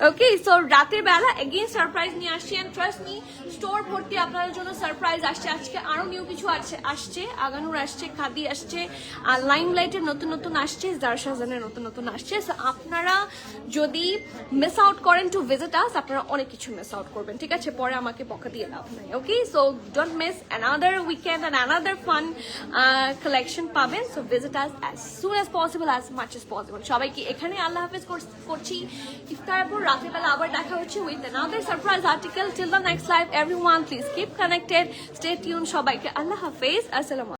Okay, so রাতের বেলা again সারপ্রাইজ নিয়ে আসছি, and trust me, স্টোর ভর্তি আপনাদের জন্য সারপ্রাইজ আসছে। আজকে আরো নিউ কিছু আসছে, আগানুর আসছে, খাদি আসছে, আর লাইমলাইটের নতুন আসছে, জারশাজানের নতুন আসছে। সো আপনারা যদি মিস আউট করেন টু ভিজিট আস, আপনারা অনেক কিছু মিস আউট করবেন, ঠিক আছে, পরে আমাকে বকা দিয়ে লাভ নাই। Okay, so don't miss another weekend and another fun collection পাবেন। So visit us as soon as possible, as much as possible। সবাইকে এখানে আল্লাহ হাফেজ করছি। ইফতারের পর রাতের বেলা আবার দেখা হচ্ছে with another surprise article. Till the next live, everyone please keep connected, stay tuned। সবাইকে আল্লাহ হাফেজ, আসসালামু